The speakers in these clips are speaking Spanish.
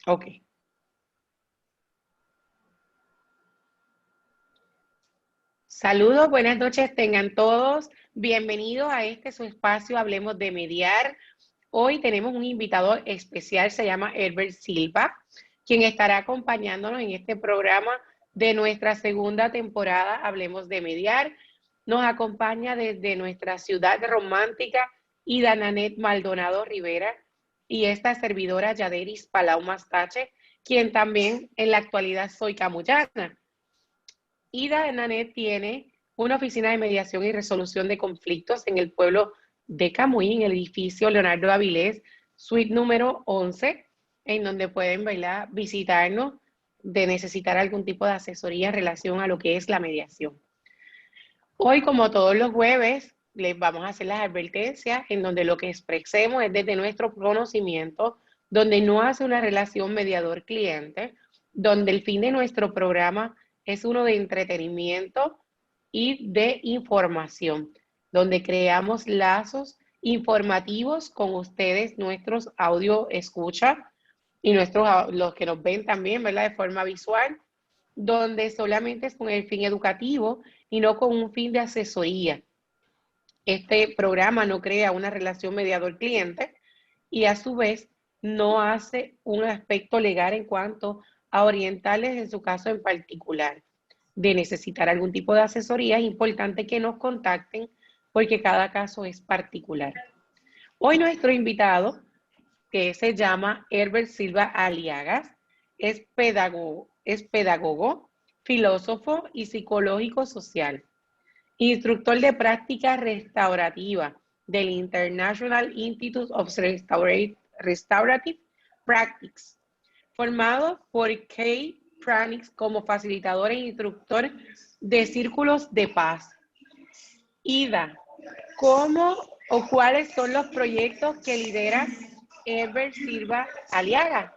Ok. Saludos, buenas noches tengan todos. Bienvenidos a su espacio Hablemos de Mediar. Hoy tenemos un invitado especial, se llama Herbert Silva, quien estará acompañándonos en este programa de nuestra segunda temporada Hablemos de Mediar. Nos acompaña desde nuestra ciudad romántica Ida Nanet Maldonado Rivera y esta servidora Yaderis Palau Mastache, quien también en la actualidad soy camullana. Ida Nanet tiene una oficina de mediación y resolución de conflictos en el pueblo de Camuy, en el edificio Leonardo Avilés, suite número 11, en donde pueden visitarnos de necesitar algún tipo de asesoría en relación a lo que es la mediación. Hoy, como todos los jueves, les vamos a hacer las advertencias en donde lo que expresemos es desde nuestro conocimiento, donde no hace una relación mediador-cliente, donde el fin de nuestro programa es uno de entretenimiento y de información, donde creamos lazos informativos con ustedes, nuestros audio escucha y los que nos ven también, ¿verdad? De forma visual, donde solamente es con el fin educativo y no con un fin de asesoría. Este programa no crea una relación mediador-cliente y a su vez no hace un aspecto legal en cuanto a orientarles en su caso en particular. De necesitar algún tipo de asesoría, es importante que nos contacten porque cada caso es particular. Hoy nuestro invitado, que se llama Herbert Silva Aliagas, es pedagogo, filósofo y psicológico social, instructor de práctica restaurativa del International Institute of Restorative Practice, formado por Kay Pranix como facilitador e instructor de círculos de paz. Ida, ¿cómo o cuáles son los proyectos que lidera Herbert Silva Aliaga?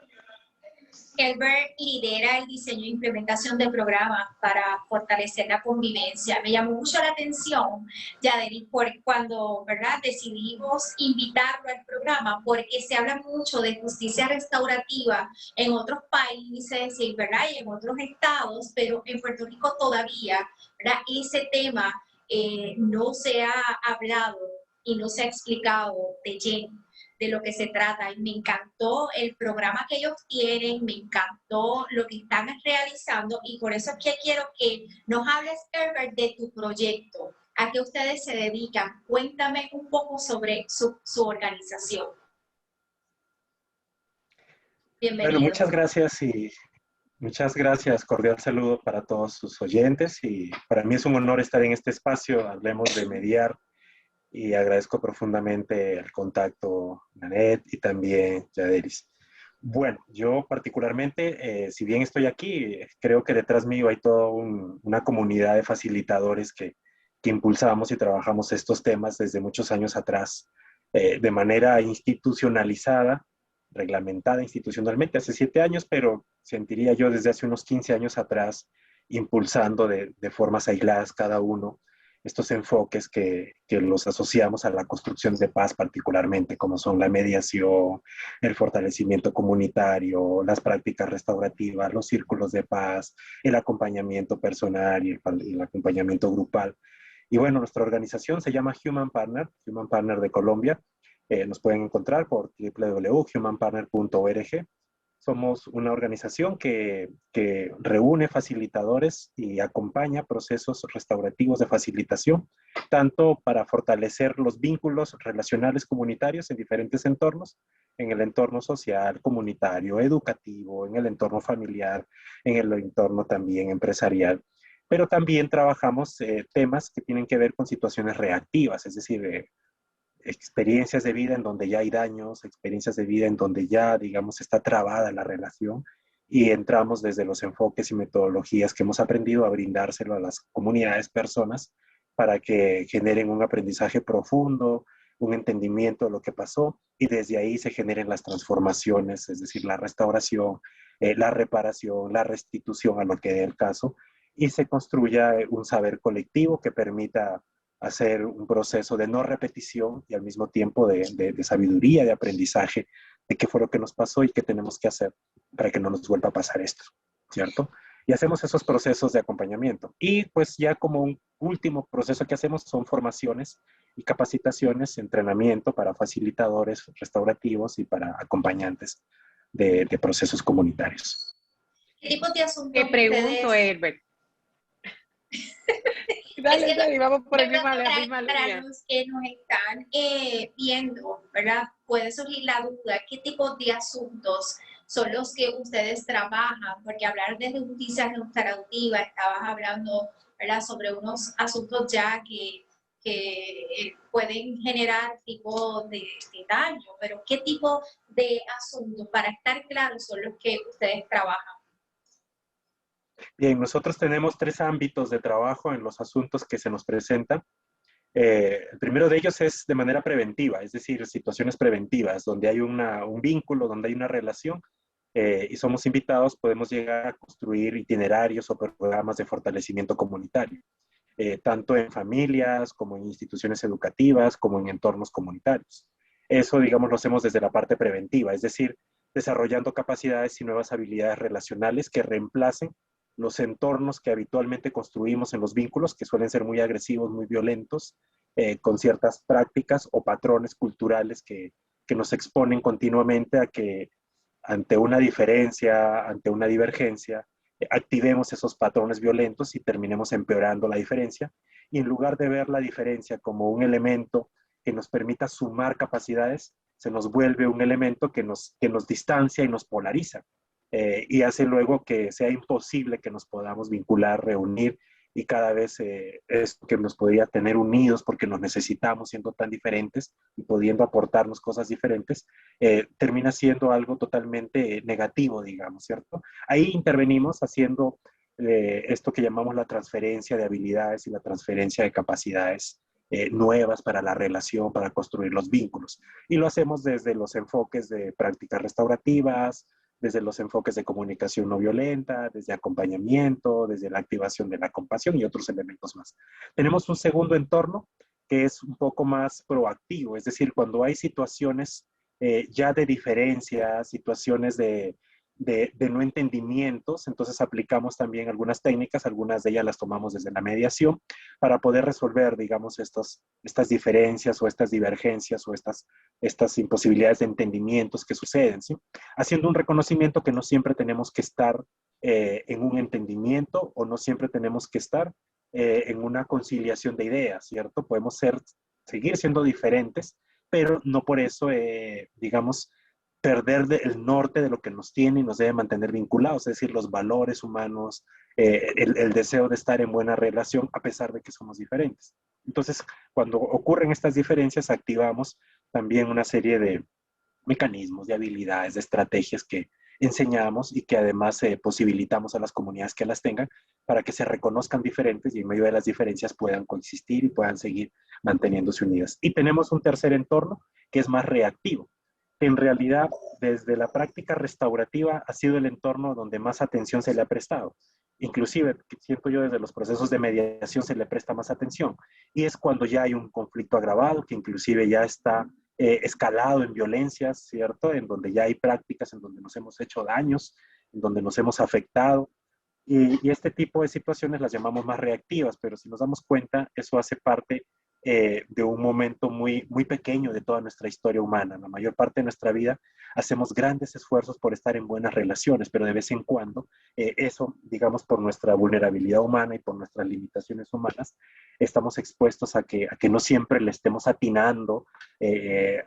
Herbert lidera el diseño e implementación de programas para fortalecer la convivencia. Me llamó mucho la atención, Yaderi, cuando, ¿verdad?, decidimos invitarlo al programa, porque se habla mucho de justicia restaurativa en otros países, ¿verdad?, y en otros estados, pero en Puerto Rico todavía, ¿verdad?, ese tema no se ha hablado y no se ha explicado de lleno de lo que se trata. Y me encantó el programa que ellos tienen, me encantó lo que están realizando y por eso es que quiero que nos hables, Herbert, de tu proyecto. ¿A qué ustedes se dedican? Cuéntame un poco sobre su organización. Bienvenido. Bueno, muchas gracias. Cordial saludo para todos sus oyentes y para mí es un honor estar en este espacio. Hablemos de mediar y agradezco profundamente el contacto, Nanet, y también Yaderis. Bueno, yo particularmente, si bien estoy aquí, creo que detrás mío hay toda una comunidad de facilitadores que impulsamos y trabajamos estos temas desde muchos años atrás, de manera institucionalizada, reglamentada institucionalmente hace 7 años, pero sentiría yo desde hace unos 15 años atrás, impulsando de formas aisladas cada uno estos enfoques que los asociamos a la construcción de paz particularmente, como son la mediación, el fortalecimiento comunitario, las prácticas restaurativas, los círculos de paz, el acompañamiento personal y el acompañamiento grupal. Y bueno, nuestra organización se llama Human Partner de Colombia. Nos pueden encontrar por www.humanpartner.org. Somos una organización que reúne facilitadores y acompaña procesos restaurativos de facilitación, tanto para fortalecer los vínculos relacionales comunitarios en diferentes entornos, en el entorno social, comunitario, educativo, en el entorno familiar, en el entorno también empresarial. Pero también trabajamos temas que tienen que ver con situaciones reactivas, es decir, experiencias de vida en donde ya hay daños, experiencias de vida en donde ya, digamos, está trabada la relación y entramos desde los enfoques y metodologías que hemos aprendido a brindárselo a las comunidades, personas, para que generen un aprendizaje profundo, un entendimiento de lo que pasó y desde ahí se generen las transformaciones, es decir, la restauración, la reparación, la restitución a lo que dé el caso y se construya un saber colectivo que permita hacer un proceso de no repetición y al mismo tiempo de sabiduría, de aprendizaje de qué fue lo que nos pasó y qué tenemos que hacer para que no nos vuelva a pasar esto, ¿cierto? Y hacemos esos procesos de acompañamiento. Y pues ya como un último proceso que hacemos son formaciones y capacitaciones, entrenamiento para facilitadores restaurativos y para acompañantes de procesos comunitarios. ¿Qué tipos de Te asuntos pregunto, ustedes? Herbert. Es Dale, que dale, vamos por la para, misma para línea. los que nos están viendo, ¿verdad? Puede surgir la duda, ¿qué tipo de asuntos son los que ustedes trabajan? Porque hablar de justicia restaurativa, estabas hablando, ¿verdad? Sobre unos asuntos ya que pueden generar tipo de daño, pero ¿qué tipo de asuntos, para estar claros, son los que ustedes trabajan? Bien, nosotros tenemos 3 ámbitos de trabajo en los asuntos que se nos presentan. El primero de ellos es de manera preventiva, es decir, situaciones preventivas, donde hay un vínculo, donde hay una relación, y somos invitados, podemos llegar a construir itinerarios o programas de fortalecimiento comunitario, tanto en familias como en instituciones educativas, como en entornos comunitarios. Eso, digamos, lo hacemos desde la parte preventiva, es decir, desarrollando capacidades y nuevas habilidades relacionales que reemplacen los entornos que habitualmente construimos en los vínculos, que suelen ser muy agresivos, muy violentos, con ciertas prácticas o patrones culturales que nos exponen continuamente a que ante una diferencia, ante una divergencia, activemos esos patrones violentos y terminemos empeorando la diferencia. Y en lugar de ver la diferencia como un elemento que nos permita sumar capacidades, se nos vuelve un elemento que nos distancia y nos polariza. Y hace luego que sea imposible que nos podamos vincular, reunir y cada vez es que nos podría tener unidos porque nos necesitamos siendo tan diferentes y pudiendo aportarnos cosas diferentes, termina siendo algo totalmente negativo, digamos, ¿cierto? Ahí intervenimos haciendo esto que llamamos la transferencia de habilidades y la transferencia de capacidades nuevas para la relación, para construir los vínculos. Y lo hacemos desde los enfoques de prácticas restaurativas, desde los enfoques de comunicación no violenta, desde acompañamiento, desde la activación de la compasión y otros elementos más. Tenemos un segundo entorno que es un poco más proactivo, es decir, cuando hay situaciones ya de diferencia, situaciones de no entendimientos, entonces aplicamos también algunas técnicas, algunas de ellas las tomamos desde la mediación para poder resolver, digamos, estas diferencias o estas divergencias o estas imposibilidades de entendimientos que suceden, ¿sí? Haciendo un reconocimiento que no siempre tenemos que estar en un entendimiento o no siempre tenemos que estar en una conciliación de ideas, ¿cierto? Podemos seguir siendo diferentes, pero no por eso, digamos, perder el norte de lo que nos tiene y nos debe mantener vinculados, es decir, los valores humanos, el deseo de estar en buena relación a pesar de que somos diferentes. Entonces, cuando ocurren estas diferencias, activamos también una serie de mecanismos, de habilidades, de estrategias que enseñamos y que además posibilitamos a las comunidades que las tengan para que se reconozcan diferentes y en medio de las diferencias puedan coexistir y puedan seguir manteniéndose unidas. Y tenemos un tercer entorno que es más reactivo. En realidad, desde la práctica restaurativa ha sido el entorno donde más atención se le ha prestado. Inclusive, siento yo, desde los procesos de mediación se le presta más atención. Y es cuando ya hay un conflicto agravado, que inclusive ya está escalado en violencias, ¿cierto? En donde ya hay prácticas en donde nos hemos hecho daños, en donde nos hemos afectado. Y este tipo de situaciones las llamamos más reactivas, pero si nos damos cuenta, eso hace parte de un momento muy pequeño de toda nuestra historia humana. La mayor parte de nuestra vida hacemos grandes esfuerzos por estar en buenas relaciones, pero de vez en cuando eso, digamos, por nuestra vulnerabilidad humana y por nuestras limitaciones humanas, estamos expuestos a que no siempre le estemos atinando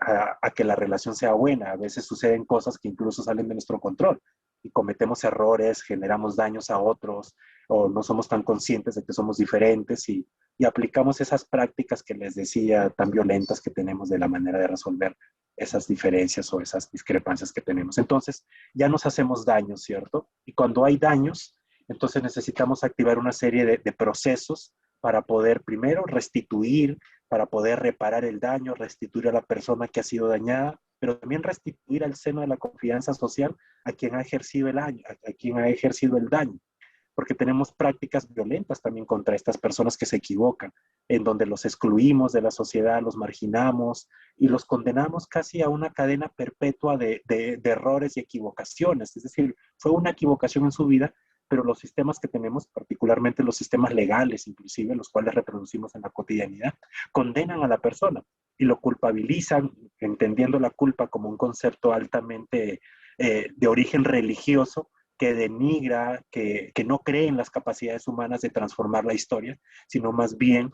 a que la relación sea buena. A veces suceden cosas que incluso salen de nuestro control y cometemos errores, generamos daños a otros o no somos tan conscientes de que somos diferentes y aplicamos esas prácticas que les decía tan violentas que tenemos de la manera de resolver esas diferencias o esas discrepancias que tenemos. Entonces, ya nos hacemos daños, ¿cierto? Y cuando hay daños, entonces necesitamos activar una serie de procesos para poder primero restituir, para poder reparar el daño, restituir a la persona que ha sido dañada, pero también restituir al seno de la confianza social a quien ha ejercido el daño, a quien ha ejercido el daño. porque tenemos prácticas violentas también contra estas personas que se equivocan, en donde los excluimos de la sociedad, los marginamos y los condenamos casi a una cadena perpetua de errores y equivocaciones. Es decir, fue una equivocación en su vida, pero los sistemas que tenemos, particularmente los sistemas legales, inclusive, los cuales reproducimos en la cotidianidad, condenan a la persona y lo culpabilizan, entendiendo la culpa como un concepto altamente de origen religioso, que denigra, que no cree en las capacidades humanas de transformar la historia, sino más bien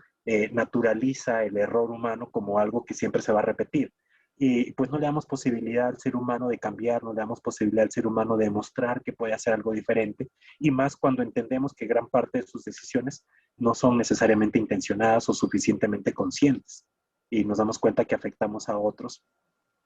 naturaliza el error humano como algo que siempre se va a repetir. Y pues no le damos posibilidad al ser humano de cambiar, no le damos posibilidad al ser humano de demostrar que puede hacer algo diferente, y más cuando entendemos que gran parte de sus decisiones no son necesariamente intencionadas o suficientemente conscientes. Y nos damos cuenta que afectamos a otros,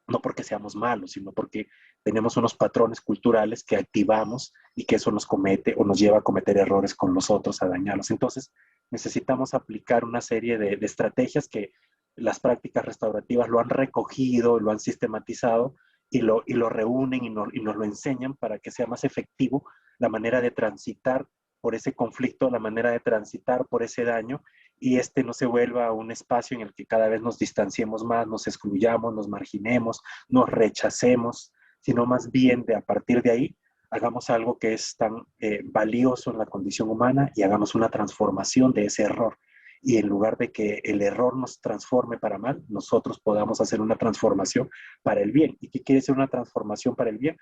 no porque seamos malos, sino porque tenemos unos patrones culturales que activamos y que eso nos comete o nos lleva a cometer errores con los otros, a dañarlos. Entonces, necesitamos aplicar una serie de estrategias que las prácticas restaurativas lo han recogido, lo han sistematizado y lo reúnen y nos lo enseñan para que sea más efectivo la manera de transitar por ese conflicto, la manera de transitar por ese daño, y este no se vuelva un espacio en el que cada vez nos distanciemos más, nos excluyamos, nos marginemos, nos rechacemos, sino más bien de a partir de ahí hagamos algo que es tan valioso en la condición humana y hagamos una transformación de ese error. Y en lugar de que el error nos transforme para mal, nosotros podamos hacer una transformación para el bien. ¿Y qué quiere decir una transformación para el bien?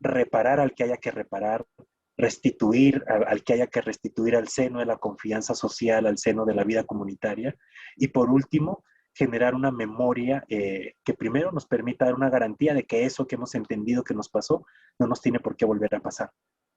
Reparar al que haya que reparar, restituir al que haya que restituir al seno de la confianza social, al seno de la vida comunitaria. Y por último, generar una memoria que primero nos permita dar una garantía de que eso que hemos entendido que nos pasó no nos tiene por qué volver a pasar.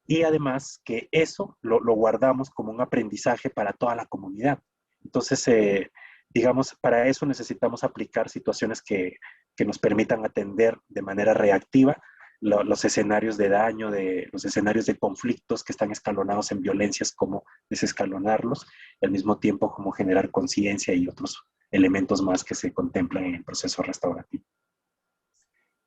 Y además que eso lo guardamos como un aprendizaje para toda la comunidad. Entonces, digamos, para eso necesitamos aplicar situaciones que nos permitan atender de manera reactiva los escenarios de daño, los escenarios de conflictos que están escalonados en violencias, como desescalonarlos, y al mismo tiempo como generar conciencia y otros elementos más que se contemplan en el proceso restaurativo.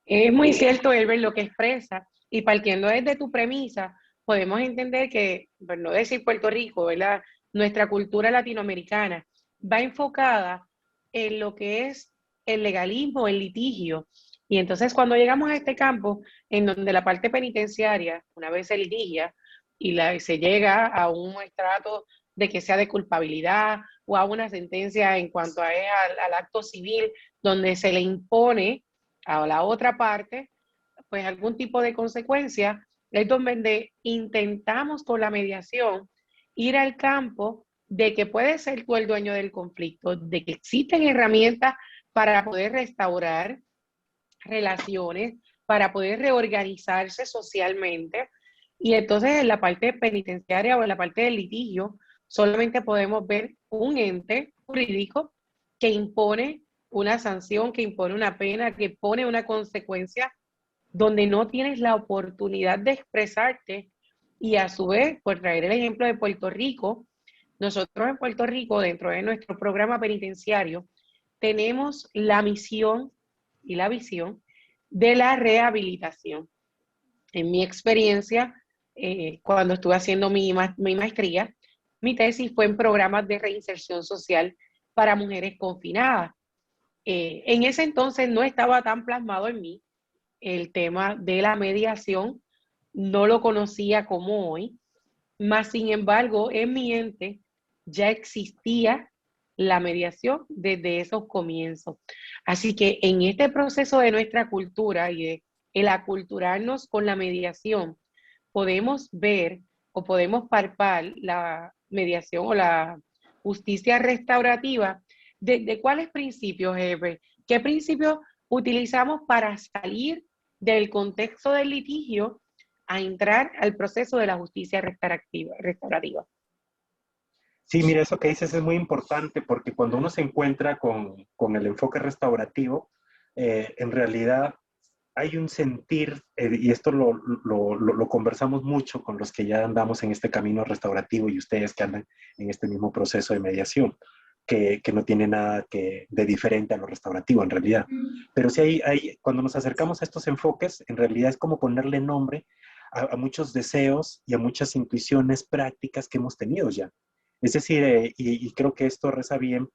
Es muy cierto, Elber, lo que expresa, y partiendo desde tu premisa, podemos entender que, por no decir Puerto Rico, ¿verdad? Nuestra cultura latinoamericana va enfocada en lo que es el legalismo, el litigio. Y entonces cuando llegamos a este campo, en donde la parte penitenciaria, una vez se litigia y se llega a un estrato de que sea de culpabilidad o a una sentencia en cuanto al acto civil, donde se le impone a la otra parte, pues algún tipo de consecuencia, es donde intentamos con la mediación ir al campo de que puedes ser tú el dueño del conflicto, de que existen herramientas para poder restaurar relaciones, para poder reorganizarse socialmente. Y entonces en la parte penitenciaria o en la parte del litigio, solamente podemos ver un ente jurídico que impone una sanción, que impone una pena, que pone una consecuencia, donde no tienes la oportunidad de expresarte. Y a su vez, por traer el ejemplo de Puerto Rico, nosotros en Puerto Rico, dentro de nuestro programa penitenciario, tenemos la misión y la visión de la rehabilitación. En mi experiencia, cuando estuve haciendo mi maestría, mi tesis fue en programas de reinserción social para mujeres confinadas. En ese entonces no estaba tan plasmado en mí el tema de la mediación, no lo conocía como hoy, mas sin embargo en mi ente ya existía la mediación desde esos comienzos. Así que en este proceso de nuestra cultura y de el aculturarnos con la mediación, podemos ver o podemos palpar la mediación o la justicia restaurativa desde cuáles principios, Herbert. ¿Qué principios utilizamos para salir del contexto del litigio a entrar al proceso de la justicia restaurativa? Sí, mira, eso que dices es muy importante porque cuando uno se encuentra con el enfoque restaurativo, en realidad hay un sentir, y esto lo conversamos mucho con los que ya andamos en este camino restaurativo y ustedes que andan en este mismo proceso de mediación, que no tiene nada de diferente a lo restaurativo en realidad. Pero sí cuando nos acercamos a estos enfoques, en realidad es como ponerle nombre a muchos deseos y a muchas intuiciones prácticas que hemos tenido ya. Es decir, y creo que esto reza bien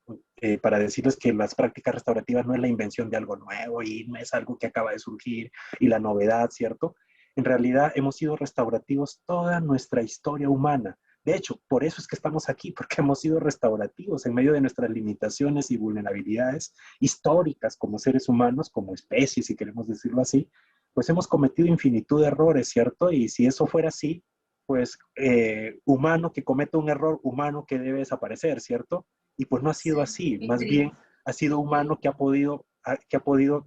para decirles que las prácticas restaurativas no es la invención de algo nuevo y no es algo que acaba de surgir y la novedad, ¿cierto? En realidad hemos sido restaurativos toda nuestra historia humana. De hecho, por eso es que estamos aquí, porque hemos sido restaurativos en medio de nuestras limitaciones y vulnerabilidades históricas como seres humanos, como especies, si queremos decirlo así, pues hemos cometido infinitud de errores, ¿cierto? Y si eso fuera así, pues humano que comete un error, humano que debe desaparecer, ¿cierto? Y pues no ha sido así, más bien ha sido humano que ha podido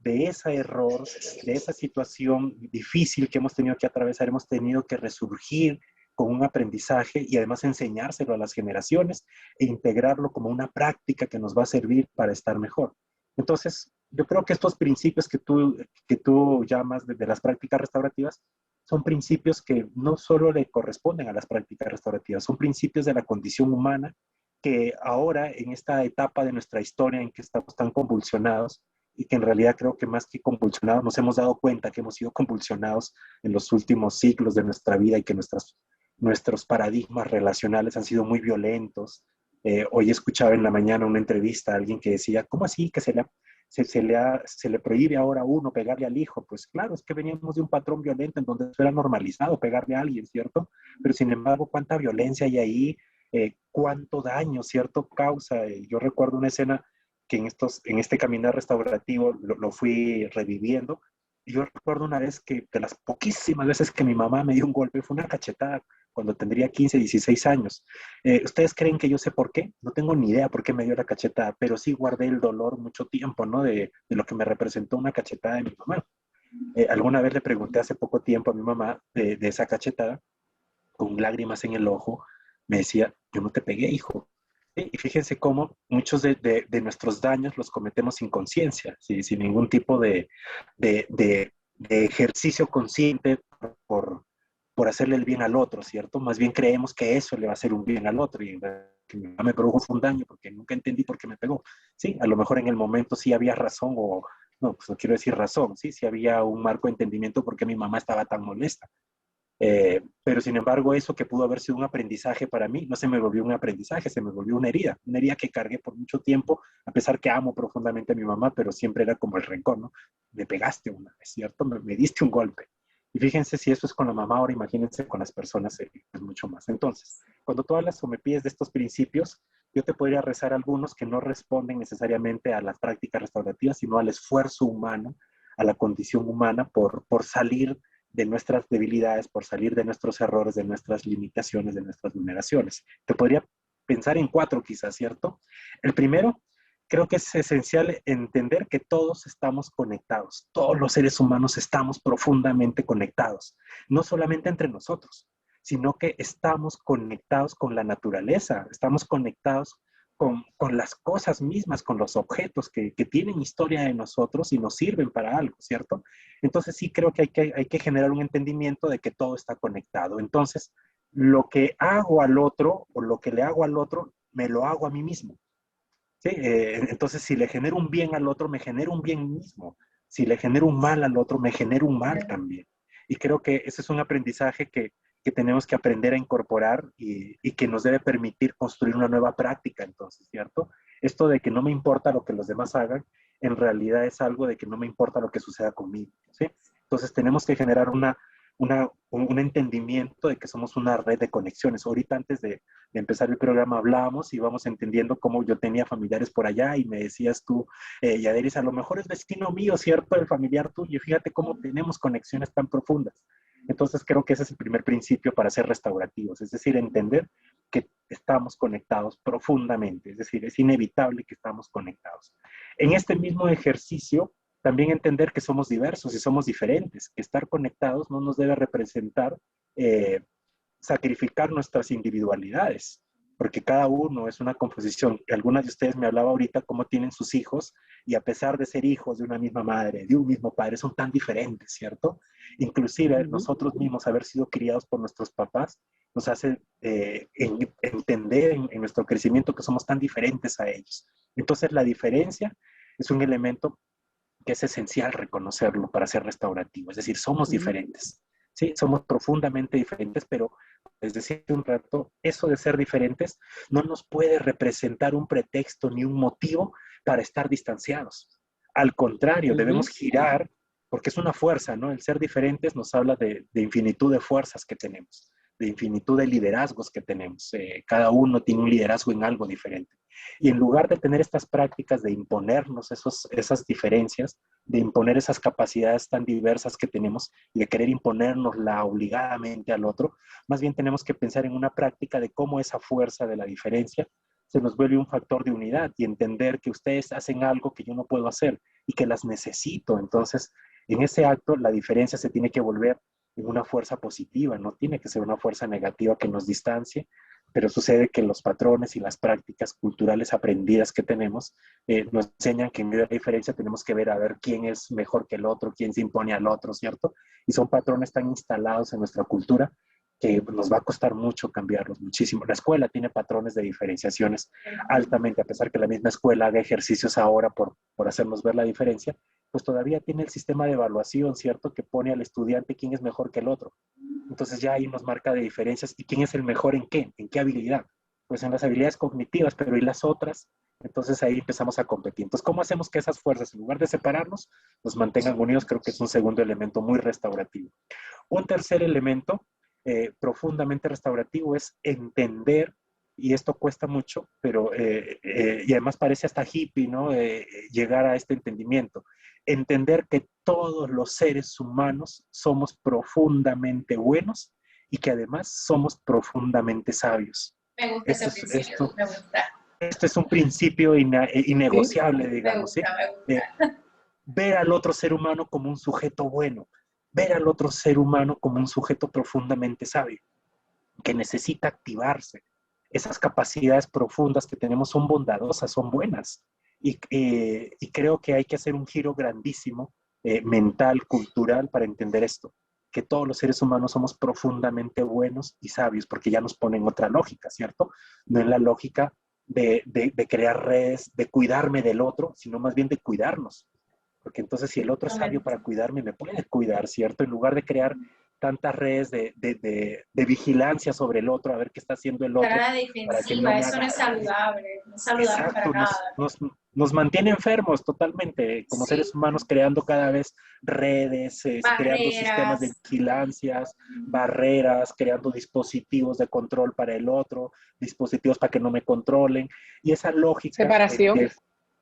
de ese error, de esa situación difícil que hemos tenido que atravesar, hemos tenido que resurgir con un aprendizaje y además enseñárselo a las generaciones e integrarlo como una práctica que nos va a servir para estar mejor. Entonces, yo creo que estos principios que tú llamas de las prácticas restaurativas son principios que no solo le corresponden a las prácticas restaurativas, son principios de la condición humana que ahora en esta etapa de nuestra historia en que estamos tan convulsionados y que en realidad creo que más que convulsionados nos hemos dado cuenta que hemos sido convulsionados en los últimos siglos de nuestra vida y que nuestros paradigmas relacionales han sido muy violentos. Hoy escuchaba en la mañana una entrevista a alguien que decía, ¿cómo así que se le prohíbe ahora a uno pegarle al hijo? Pues claro, es que veníamos de un patrón violento en donde eso era normalizado pegarle a alguien, ¿cierto? Pero sin embargo, ¿cuánta violencia hay ahí? ¿Cuánto daño, cierto, causa? Yo recuerdo una escena que en este caminar restaurativo lo fui reviviendo. Y yo recuerdo una vez que de las poquísimas veces que mi mamá me dio un golpe, fue una cachetada cuando tendría 15, 16 años. ¿Ustedes creen que yo sé por qué? No tengo ni idea por qué me dio la cachetada, pero sí guardé el dolor mucho tiempo, ¿no? De lo que me representó una cachetada de mi mamá. Alguna vez le pregunté hace poco tiempo a mi mamá de esa cachetada, con lágrimas en el ojo, me decía, yo no te pegué, hijo. Sí, y fíjense cómo muchos de nuestros daños los cometemos sin conciencia, ¿sí? Sin ningún tipo de ejercicio consciente por, por hacerle el bien al otro, ¿cierto? Más bien creemos que eso le va a hacer un bien al otro y que mi mamá me produjo fue un daño porque nunca entendí por qué me pegó. Sí, a lo mejor en el momento sí había razón o no, pues no quiero decir razón, sí había un marco de entendimiento por qué mi mamá estaba tan molesta. Pero sin embargo, eso que pudo haber sido un aprendizaje para mí, no se me volvió un aprendizaje, se me volvió una herida que cargué por mucho tiempo, a pesar que amo profundamente a mi mamá, pero siempre era como el rencor, ¿no? Me pegaste una vez, ¿cierto? Me diste un golpe. Y fíjense si eso es con la mamá, ahora imagínense con las personas, es mucho más. Entonces, cuando tú hablas o me pides de estos principios, yo te podría rezar algunos que no responden necesariamente a las prácticas restaurativas, sino al esfuerzo humano, a la condición humana por salir de nuestras debilidades, por salir de nuestros errores, de nuestras limitaciones, de nuestras vulneraciones. Te podría pensar en 4 quizás, ¿cierto? El primero, creo que es esencial entender que todos estamos conectados, todos los seres humanos estamos profundamente conectados, no solamente entre nosotros, sino que estamos conectados con la naturaleza, estamos conectados con las cosas mismas, con los objetos que tienen historia de nosotros y nos sirven para algo, ¿cierto? Entonces sí creo que hay que generar un entendimiento de que todo está conectado. Entonces, lo que hago al otro o lo que le hago al otro, me lo hago a mí mismo. ¿Sí? Entonces, si le genero un bien al otro, me genero un bien mismo. Si le genero un mal al otro, me genero un mal también. Y creo que ese es un aprendizaje que tenemos que aprender a incorporar y que nos debe permitir construir una nueva práctica, entonces, ¿cierto? Esto de que no me importa lo que los demás hagan, en realidad es algo de que no me importa lo que suceda conmigo, ¿sí? Entonces tenemos que generar un entendimiento de que somos una red de conexiones. Ahorita antes de empezar el programa hablábamos y íbamos entendiendo cómo yo tenía familiares por allá y me decías tú, Yaderis, a lo mejor es vecino mío, ¿cierto? El familiar tuyo. Fíjate cómo tenemos conexiones tan profundas. Entonces creo que ese es el primer principio para ser restaurativos, es decir, entender que estamos conectados profundamente, es decir, es inevitable que estamos conectados. En este mismo ejercicio, también entender que somos diversos y somos diferentes, que estar conectados no nos debe representar sacrificar nuestras individualidades, porque cada uno es una composición. Algunas de ustedes me hablaban ahorita cómo tienen sus hijos y a pesar de ser hijos de una misma madre, de un mismo padre, son tan diferentes, ¿cierto? Inclusive nosotros mismos haber sido criados por nuestros papás nos hace entender en nuestro crecimiento que somos tan diferentes a ellos. Entonces la diferencia es un elemento que es esencial reconocerlo para ser restaurativo, es decir, somos diferentes. ¿sí? Somos profundamente diferentes, pero les decía hace un rato, eso de ser diferentes no nos puede representar un pretexto ni un motivo para estar distanciados. Al contrario, debemos girar, porque es una fuerza, ¿no? El ser diferentes nos habla de infinitud de fuerzas que tenemos, de infinitud de liderazgos que tenemos. Cada uno tiene un liderazgo en algo diferente. Y en lugar de tener estas prácticas de imponernos esas diferencias, de imponer esas capacidades tan diversas que tenemos y de querer imponernosla obligadamente al otro, más bien tenemos que pensar en una práctica de cómo esa fuerza de la diferencia se nos vuelve un factor de unidad y entender que ustedes hacen algo que yo no puedo hacer y que las necesito. Entonces, en ese acto, la diferencia se tiene que volver en una fuerza positiva, no tiene que ser una fuerza negativa que nos distancie, pero sucede que los patrones y las prácticas culturales aprendidas que tenemos nos enseñan que en medio de la diferencia tenemos que ver a ver quién es mejor que el otro, quién se impone al otro, ¿cierto? Y son patrones tan instalados en nuestra cultura que nos va a costar mucho cambiarlos, muchísimo. La escuela tiene patrones de diferenciaciones altamente, a pesar que la misma escuela haga ejercicios ahora por hacernos ver la diferencia, pues todavía tiene el sistema de evaluación, ¿cierto? Que pone al estudiante quién es mejor que el otro. Entonces ya ahí nos marca de diferencias y quién es el mejor en qué habilidad. Pues en las habilidades cognitivas, pero ¿y las otras? Entonces ahí empezamos a competir. Entonces, ¿cómo hacemos que esas fuerzas, en lugar de separarnos, nos mantengan unidos? Creo que es un segundo elemento muy restaurativo. Un tercer elemento profundamente restaurativo es entender, y esto cuesta mucho, pero y además parece hasta hippie, ¿no? Llegar a este entendimiento. Entender que todos los seres humanos somos profundamente buenos y que además somos profundamente sabios. Me gusta ese principio, me gusta. Esto es un principio innegociable, digamos. Me gusta. Ver al otro ser humano como un sujeto bueno, ver al otro ser humano como un sujeto profundamente sabio, que necesita activarse. Esas capacidades profundas que tenemos son bondadosas, son buenas. Y creo que hay que hacer un giro grandísimo, mental, cultural, para entender esto, que todos los seres humanos somos profundamente buenos y sabios, porque ya nos ponen otra lógica, ¿cierto? No en la lógica de crear redes, de cuidarme del otro, sino más bien de cuidarnos. Porque entonces si el otro es sabio para cuidarme, me puede cuidar, ¿cierto? En lugar de crear tantas redes de vigilancia sobre el otro, a ver qué está haciendo el otro. Para la defensiva, eso no es saludable, no es saludable. Exacto, para nada. Nos mantiene enfermos totalmente, como seres humanos, creando cada vez redes, creando sistemas de vigilancias, barreras, creando dispositivos de control para el otro, dispositivos para que no me controlen. Y esa lógica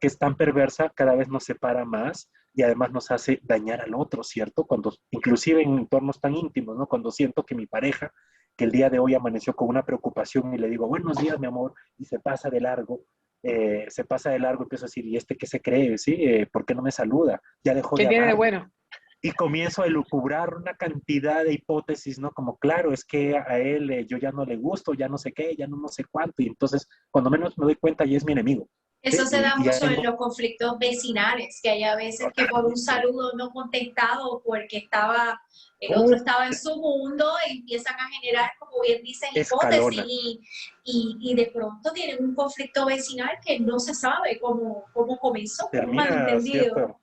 que es tan perversa, cada vez nos separa más y además nos hace dañar al otro, ¿cierto? Cuando, inclusive en entornos tan íntimos, ¿no? Cuando siento que mi pareja, que el día de hoy amaneció con una preocupación y le digo, buenos días, mi amor, y se pasa de largo, empiezo a decir, ¿y este qué se cree? ¿Sí? ¿Por qué no me saluda? Ya dejó de hablar. ¿Qué tiene de bueno? Y comienzo a elucubrar una cantidad de hipótesis, ¿no? Como, claro, es que a él yo ya no le gusto, ya no sé qué, ya no sé cuánto, y entonces, cuando menos me doy cuenta, ya es mi enemigo. Eso se da mucho en los conflictos vecinales, que hay a veces que por un saludo no contestado porque el otro estaba en su mundo, empiezan a generar, como bien dicen, hipótesis y de pronto tienen un conflicto vecinal que no se sabe cómo comenzó, un malentendido.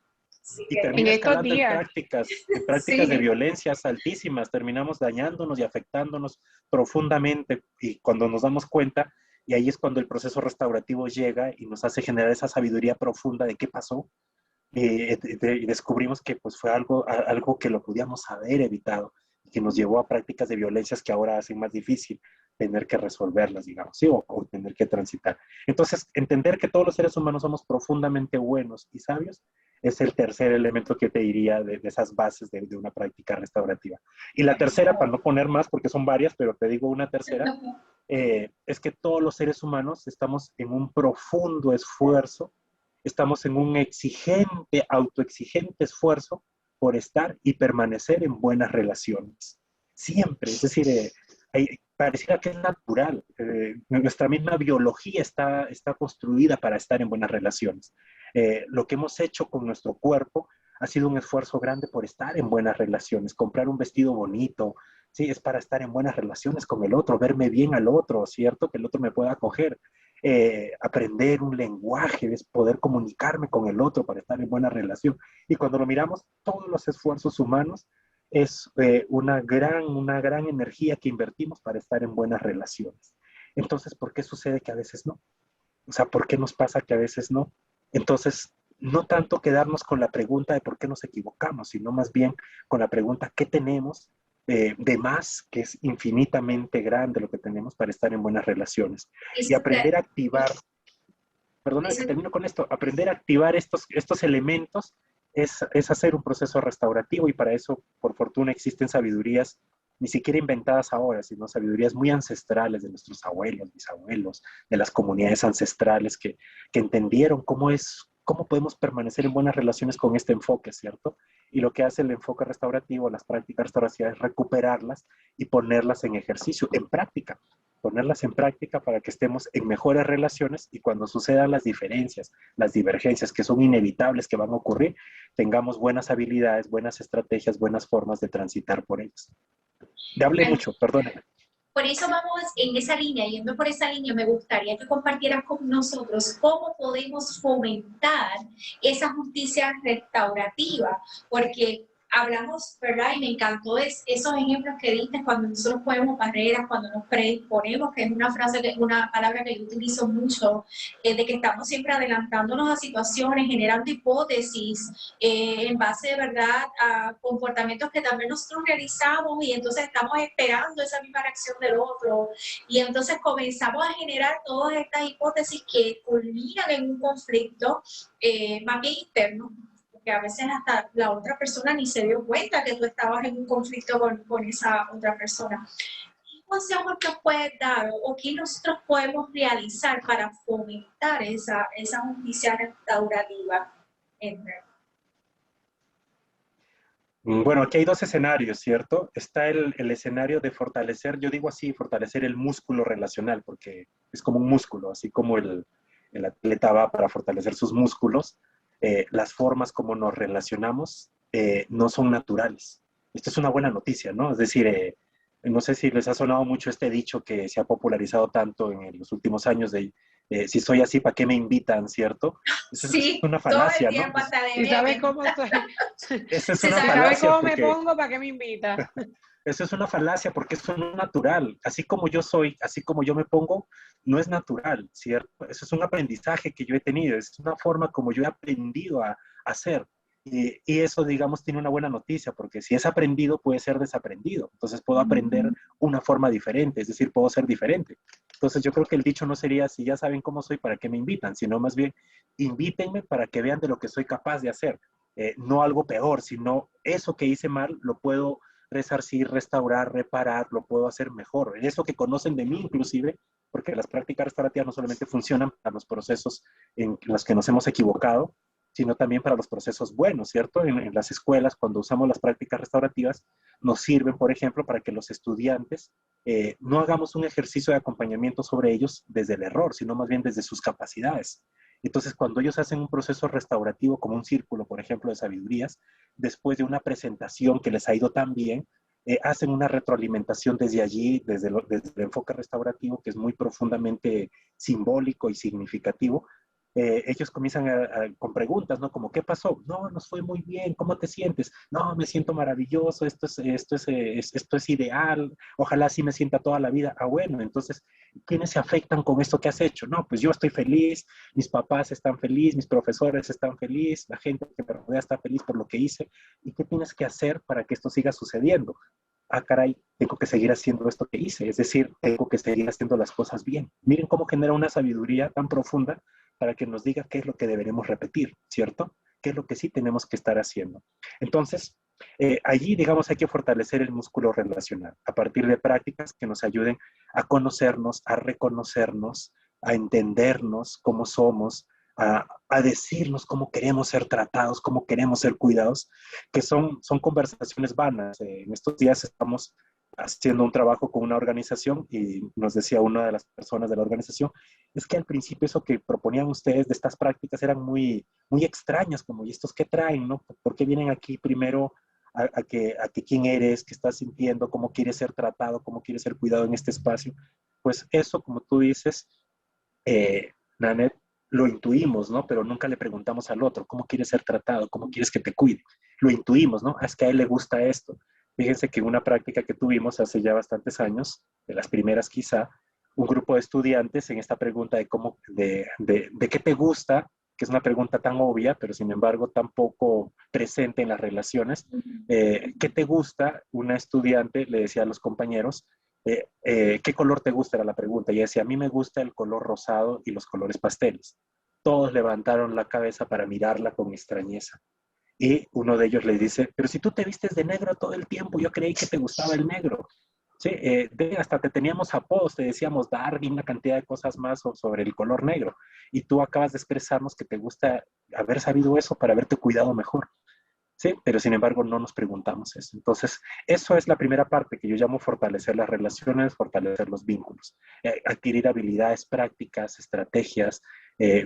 Y termina escalando en prácticas de violencias altísimas, terminamos dañándonos y afectándonos profundamente y cuando nos damos cuenta, y ahí es cuando el proceso restaurativo llega y nos hace generar esa sabiduría profunda de qué pasó, y descubrimos que pues, fue algo que lo podíamos haber evitado y que nos llevó a prácticas de violencias que ahora hacen más difícil tener que resolverlas, digamos, ¿sí? o tener que transitar. Entonces, entender que todos los seres humanos somos profundamente buenos y sabios es el tercer elemento que te diría de esas bases de una práctica restaurativa. Y la tercera, para no poner más, porque son varias, pero te digo una tercera, es que todos los seres humanos estamos en un profundo esfuerzo, estamos en un autoexigente esfuerzo por estar y permanecer en buenas relaciones. Siempre, es decir, pareciera que es natural. Nuestra misma biología está construida para estar en buenas relaciones. Lo que hemos hecho con nuestro cuerpo ha sido un esfuerzo grande por estar en buenas relaciones. Comprar un vestido bonito, ¿sí? Es para estar en buenas relaciones con el otro, verme bien al otro, ¿cierto? Que el otro me pueda acoger. Aprender un lenguaje, es poder comunicarme con el otro para estar en buena relación. Y cuando lo miramos, todos los esfuerzos humanos es una gran energía que invertimos para estar en buenas relaciones. Entonces, ¿por qué sucede que a veces no? O sea, ¿por qué nos pasa que a veces no? Entonces, no tanto quedarnos con la pregunta de por qué nos equivocamos, sino más bien con la pregunta, ¿qué tenemos de más, que es infinitamente grande lo que tenemos para estar en buenas relaciones? Y Eso aprender a activar, perdona que eso termino con esto, aprender a activar estos elementos es hacer un proceso restaurativo, y para eso, por fortuna, existen sabidurías ni siquiera inventadas ahora, sino sabidurías muy ancestrales de nuestros abuelos, bisabuelos, de las comunidades ancestrales que entendieron cómo podemos permanecer en buenas relaciones con este enfoque, ¿cierto? Y lo que hace el enfoque restaurativo, las prácticas restaurativas, es recuperarlas y ponerlas en ejercicio, en práctica, ponerlas en práctica para que estemos en mejores relaciones, y cuando sucedan las diferencias, las divergencias que son inevitables, que van a ocurrir, tengamos buenas habilidades, buenas estrategias, buenas formas de transitar por ellas. Ya hablé mucho, perdónenme. Por eso vamos en esa línea, yendo por esa línea, me gustaría que compartieras con nosotros cómo podemos fomentar esa justicia restaurativa, porque hablamos, ¿verdad? Y me encantó esos ejemplos que diste cuando nosotros ponemos barreras, cuando nos predisponemos, que es una frase, una palabra que yo utilizo mucho, de que estamos siempre adelantándonos a situaciones, generando hipótesis, en base, de verdad, a comportamientos que también nosotros realizamos, y entonces estamos esperando esa misma reacción del otro, y entonces comenzamos a generar todas estas hipótesis que culminan en un conflicto más bien interno, porque a veces hasta la otra persona ni se dio cuenta que tú estabas en un conflicto con esa otra persona. ¿Qué consejos nos puedes dar, o qué nosotros podemos realizar para fomentar esa justicia restaurativa? Bueno, aquí hay dos escenarios, ¿cierto? Está el escenario de fortalecer, yo digo así, fortalecer el músculo relacional, porque es como un músculo, así como el atleta va para fortalecer sus músculos, las formas como nos relacionamos no son naturales. Esto es una buena noticia, ¿no? Es decir, no sé si les ha sonado mucho este dicho que se ha popularizado tanto en los últimos años de si soy así, ¿para qué me invitan, cierto? Es Sí, una todo el falacia, ¿no? tiempo hasta de Si sabes meme. cómo soy, Esa es Se una si sabe. sabes falacia cómo me porque pongo, ¿para qué me invitas? eso es una falacia porque eso no es natural. Así como yo soy, así como yo me pongo, no es natural, ¿cierto? Eso es un aprendizaje que yo he tenido, es una forma como yo he aprendido a hacer. Y eso, digamos, tiene una buena noticia, porque si es aprendido, puede ser desaprendido. Entonces puedo aprender una forma diferente, es decir, puedo ser diferente. Entonces yo creo que el dicho no sería, si ya saben cómo soy, ¿para qué me invitan? Sino más bien, invítenme para que vean de lo que soy capaz de hacer. No algo peor, sino eso que hice mal, lo puedo resarcir, restaurar, reparar, lo puedo hacer mejor. Eso que conocen de mí inclusive, porque las prácticas restaurativas no solamente funcionan para los procesos en los que nos hemos equivocado, sino también para los procesos buenos, ¿cierto? En las escuelas, cuando usamos las prácticas restaurativas, nos sirven, por ejemplo, para que los estudiantes no hagamos un ejercicio de acompañamiento sobre ellos desde el error, sino más bien desde sus capacidades. Entonces, cuando ellos hacen un proceso restaurativo como un círculo, por ejemplo, de sabidurías, después de una presentación que les ha ido tan bien, hacen una retroalimentación desde allí, desde el enfoque restaurativo, que es muy profundamente simbólico y significativo. Ellos comienzan con preguntas, ¿no? Como, ¿qué pasó? No, nos fue muy bien, ¿cómo te sientes? No, me siento maravilloso, esto es ideal, ojalá así me sienta toda la vida. Ah, bueno, entonces, ¿quiénes se afectan con esto que has hecho? No, pues yo estoy feliz, mis papás están felices, mis profesores están felices, la gente que me rodea está feliz por lo que hice. ¿Y qué tienes que hacer para que esto siga sucediendo? Ah, caray, tengo que seguir haciendo esto que hice, es decir, tengo que seguir haciendo las cosas bien. Miren cómo genera una sabiduría tan profunda para que nos diga qué es lo que deberemos repetir, ¿cierto? ¿Qué es lo que sí tenemos que estar haciendo? Entonces, allí, digamos, hay que fortalecer el músculo relacional a partir de prácticas que nos ayuden a conocernos, a reconocernos, a entendernos cómo somos, a decirnos cómo queremos ser tratados, cómo queremos ser cuidados, que son conversaciones vanas. En estos días estamos haciendo un trabajo con una organización y nos decía una de las personas de la organización, es que al principio eso que proponían ustedes de estas prácticas eran muy extrañas, como, ¿y estos qué traen, no? ¿Por qué vienen aquí primero a que quién eres, qué estás sintiendo, cómo quieres ser tratado, cómo quieres ser cuidado en este espacio? Pues eso, como tú dices, Nanet, lo intuimos, ¿no? Pero nunca le preguntamos al otro, ¿cómo quieres ser tratado? ¿Cómo quieres que te cuide? Lo intuimos, ¿no? Es que a él le gusta esto. Fíjense que en una práctica que tuvimos hace ya bastantes años, de las primeras quizá, un grupo de estudiantes en esta pregunta de qué te gusta, que es una pregunta tan obvia, pero sin embargo tan poco presente en las relaciones. ¿Qué te gusta? Una estudiante le decía a los compañeros, ¿qué color te gusta? Era la pregunta. Y ella decía, a mí me gusta el color rosado y los colores pasteles. Todos levantaron la cabeza para mirarla con extrañeza. Y uno de ellos le dice, pero si tú te vistes de negro todo el tiempo, yo creí que te gustaba el negro. Sí, hasta te teníamos apodos, te decíamos Darwin, una cantidad de cosas más sobre el color negro. Y tú acabas de expresarnos que te gusta haber sabido eso para haberte cuidado mejor. Sí, pero sin embargo no nos preguntamos eso. Entonces, eso es la primera parte que yo llamo fortalecer las relaciones, fortalecer los vínculos, adquirir habilidades prácticas, estrategias,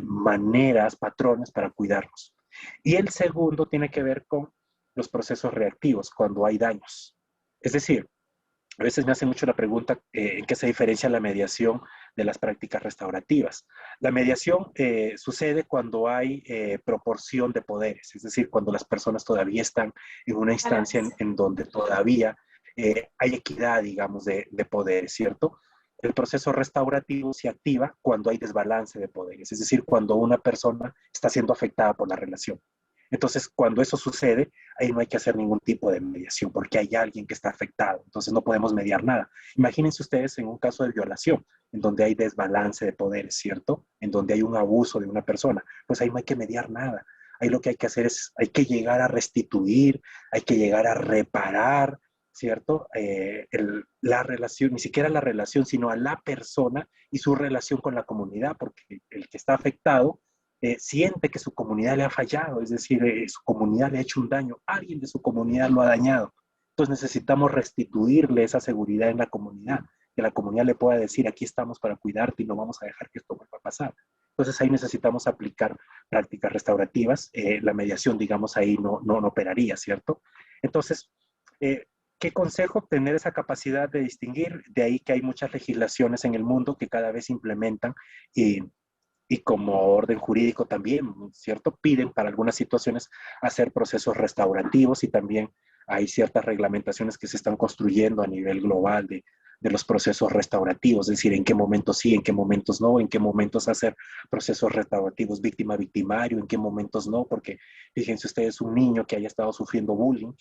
maneras, patrones para cuidarnos. Y el segundo tiene que ver con los procesos reactivos, cuando hay daños. Es decir, a veces me hacen mucho la pregunta en qué se diferencia la mediación de las prácticas restaurativas. La mediación sucede cuando hay proporción de poderes, es decir, cuando las personas todavía están en una instancia en donde todavía hay equidad, digamos, de poderes, ¿cierto? El proceso restaurativo se activa cuando hay desbalance de poderes, es decir, cuando una persona está siendo afectada por la relación. Entonces, cuando eso sucede, ahí no hay que hacer ningún tipo de mediación porque hay alguien que está afectado. Entonces, no podemos mediar nada. Imagínense ustedes en un caso de violación, en donde hay desbalance de poderes, ¿cierto? En donde hay un abuso de una persona. Pues ahí no hay que mediar nada. Ahí lo que hay que hacer es, hay que llegar a restituir, hay que llegar a reparar, ¿cierto? La relación, ni siquiera la relación, sino a la persona y su relación con la comunidad, porque el que está afectado siente que su comunidad le ha fallado, es decir, su comunidad le ha hecho un daño, alguien de su comunidad lo ha dañado. Entonces necesitamos restituirle esa seguridad en la comunidad, que la comunidad le pueda decir, aquí estamos para cuidarte y no vamos a dejar que esto vuelva a pasar. Entonces ahí necesitamos aplicar prácticas restaurativas, la mediación, digamos, ahí no operaría, ¿cierto? Entonces, ¿qué consejo? Tener esa capacidad de distinguir, de ahí que hay muchas legislaciones en el mundo que cada vez implementan y como orden jurídico también, ¿cierto? Piden para algunas situaciones hacer procesos restaurativos y también hay ciertas reglamentaciones que se están construyendo a nivel global de los procesos restaurativos, es decir, en qué momentos sí, en qué momentos no, en qué momentos hacer procesos restaurativos víctima-victimario, en qué momentos no, porque fíjense ustedes, un niño que haya estado sufriendo bullying,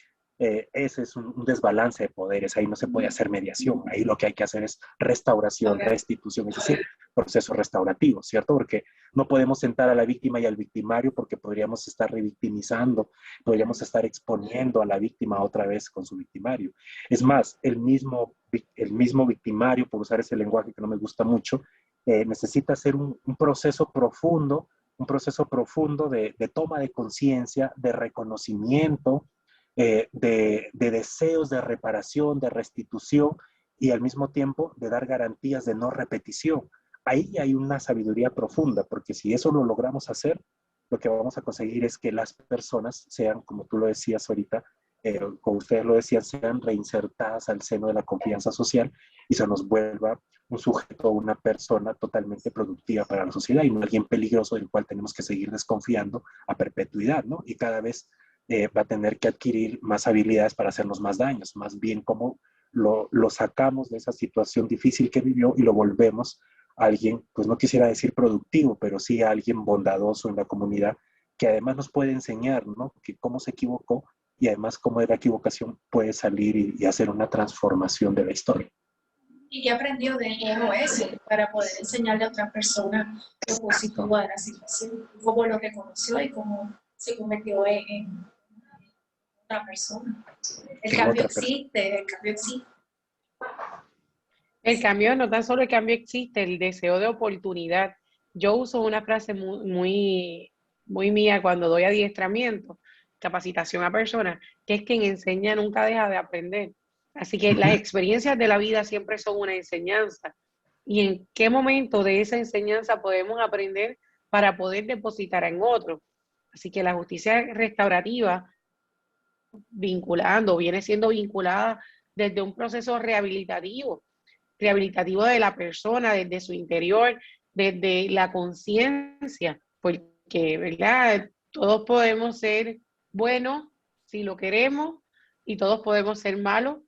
ese es un desbalance de poderes, ahí no se puede hacer mediación, ahí lo que hay que hacer es restauración, restitución, es decir, proceso restaurativo, ¿cierto? Porque no podemos sentar a la víctima y al victimario porque podríamos estar revictimizando, podríamos estar exponiendo a la víctima otra vez con su victimario. Es más, el mismo victimario, por usar ese lenguaje que no me gusta mucho, necesita hacer un proceso profundo, de toma de conciencia, de reconocimiento, de deseos de reparación, de restitución y al mismo tiempo de dar garantías de no repetición. Ahí hay una sabiduría profunda, porque si eso lo logramos hacer, lo que vamos a conseguir es que las personas sean, como tú lo decías ahorita, como ustedes lo decían, sean reinsertadas al seno de la confianza social y se nos vuelva un sujeto o una persona totalmente productiva para la sociedad y no alguien peligroso del cual tenemos que seguir desconfiando a perpetuidad, ¿no? Y cada vez va a tener que adquirir más habilidades para hacernos más daños, más bien como lo sacamos de esa situación difícil que vivió y lo volvemos a alguien, pues no quisiera decir productivo, pero sí a alguien bondadoso en la comunidad, que además nos puede enseñar, ¿no? Que cómo se equivocó y además cómo de la equivocación puede salir y hacer una transformación de la historia. Y que aprendió de error ese para poder enseñarle a otra persona lo positivo de la situación, cómo lo reconoció y cómo se convirtió en otra persona. El cambio existe, el cambio existe. El cambio, no tan solo el cambio existe, el deseo de oportunidad. Yo uso una frase muy mía cuando doy adiestramiento, capacitación a personas, que es quien enseña nunca deja de aprender. Así que las experiencias de la vida siempre son una enseñanza. ¿Y en qué momento de esa enseñanza podemos aprender para poder depositar en otro? Así que la justicia restaurativa, viene siendo vinculada desde un proceso rehabilitativo de la persona, desde su interior, desde la conciencia, porque, ¿verdad? Todos podemos ser buenos si lo queremos, y todos podemos ser malos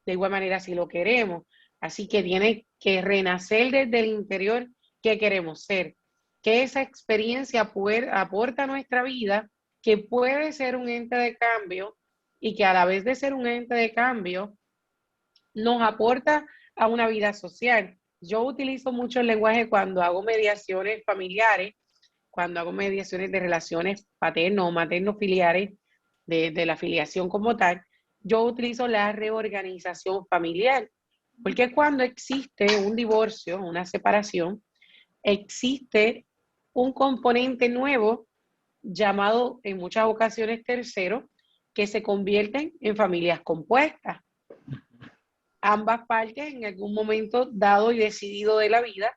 de igual manera si lo queremos. Así que tiene que renacer desde el interior qué queremos ser, qué esa experiencia aporta a nuestra vida, que puede ser un ente de cambio y que a la vez de ser un ente de cambio nos aporta a una vida social. Yo utilizo mucho el lenguaje cuando hago mediaciones familiares, cuando hago mediaciones de relaciones paterno o materno-filiares, de la filiación como tal, yo utilizo la reorganización familiar, porque cuando existe un divorcio, una separación, existe un componente nuevo llamado en muchas ocasiones tercero, que se convierten en familias compuestas. Ambas partes en algún momento dado y decidido de la vida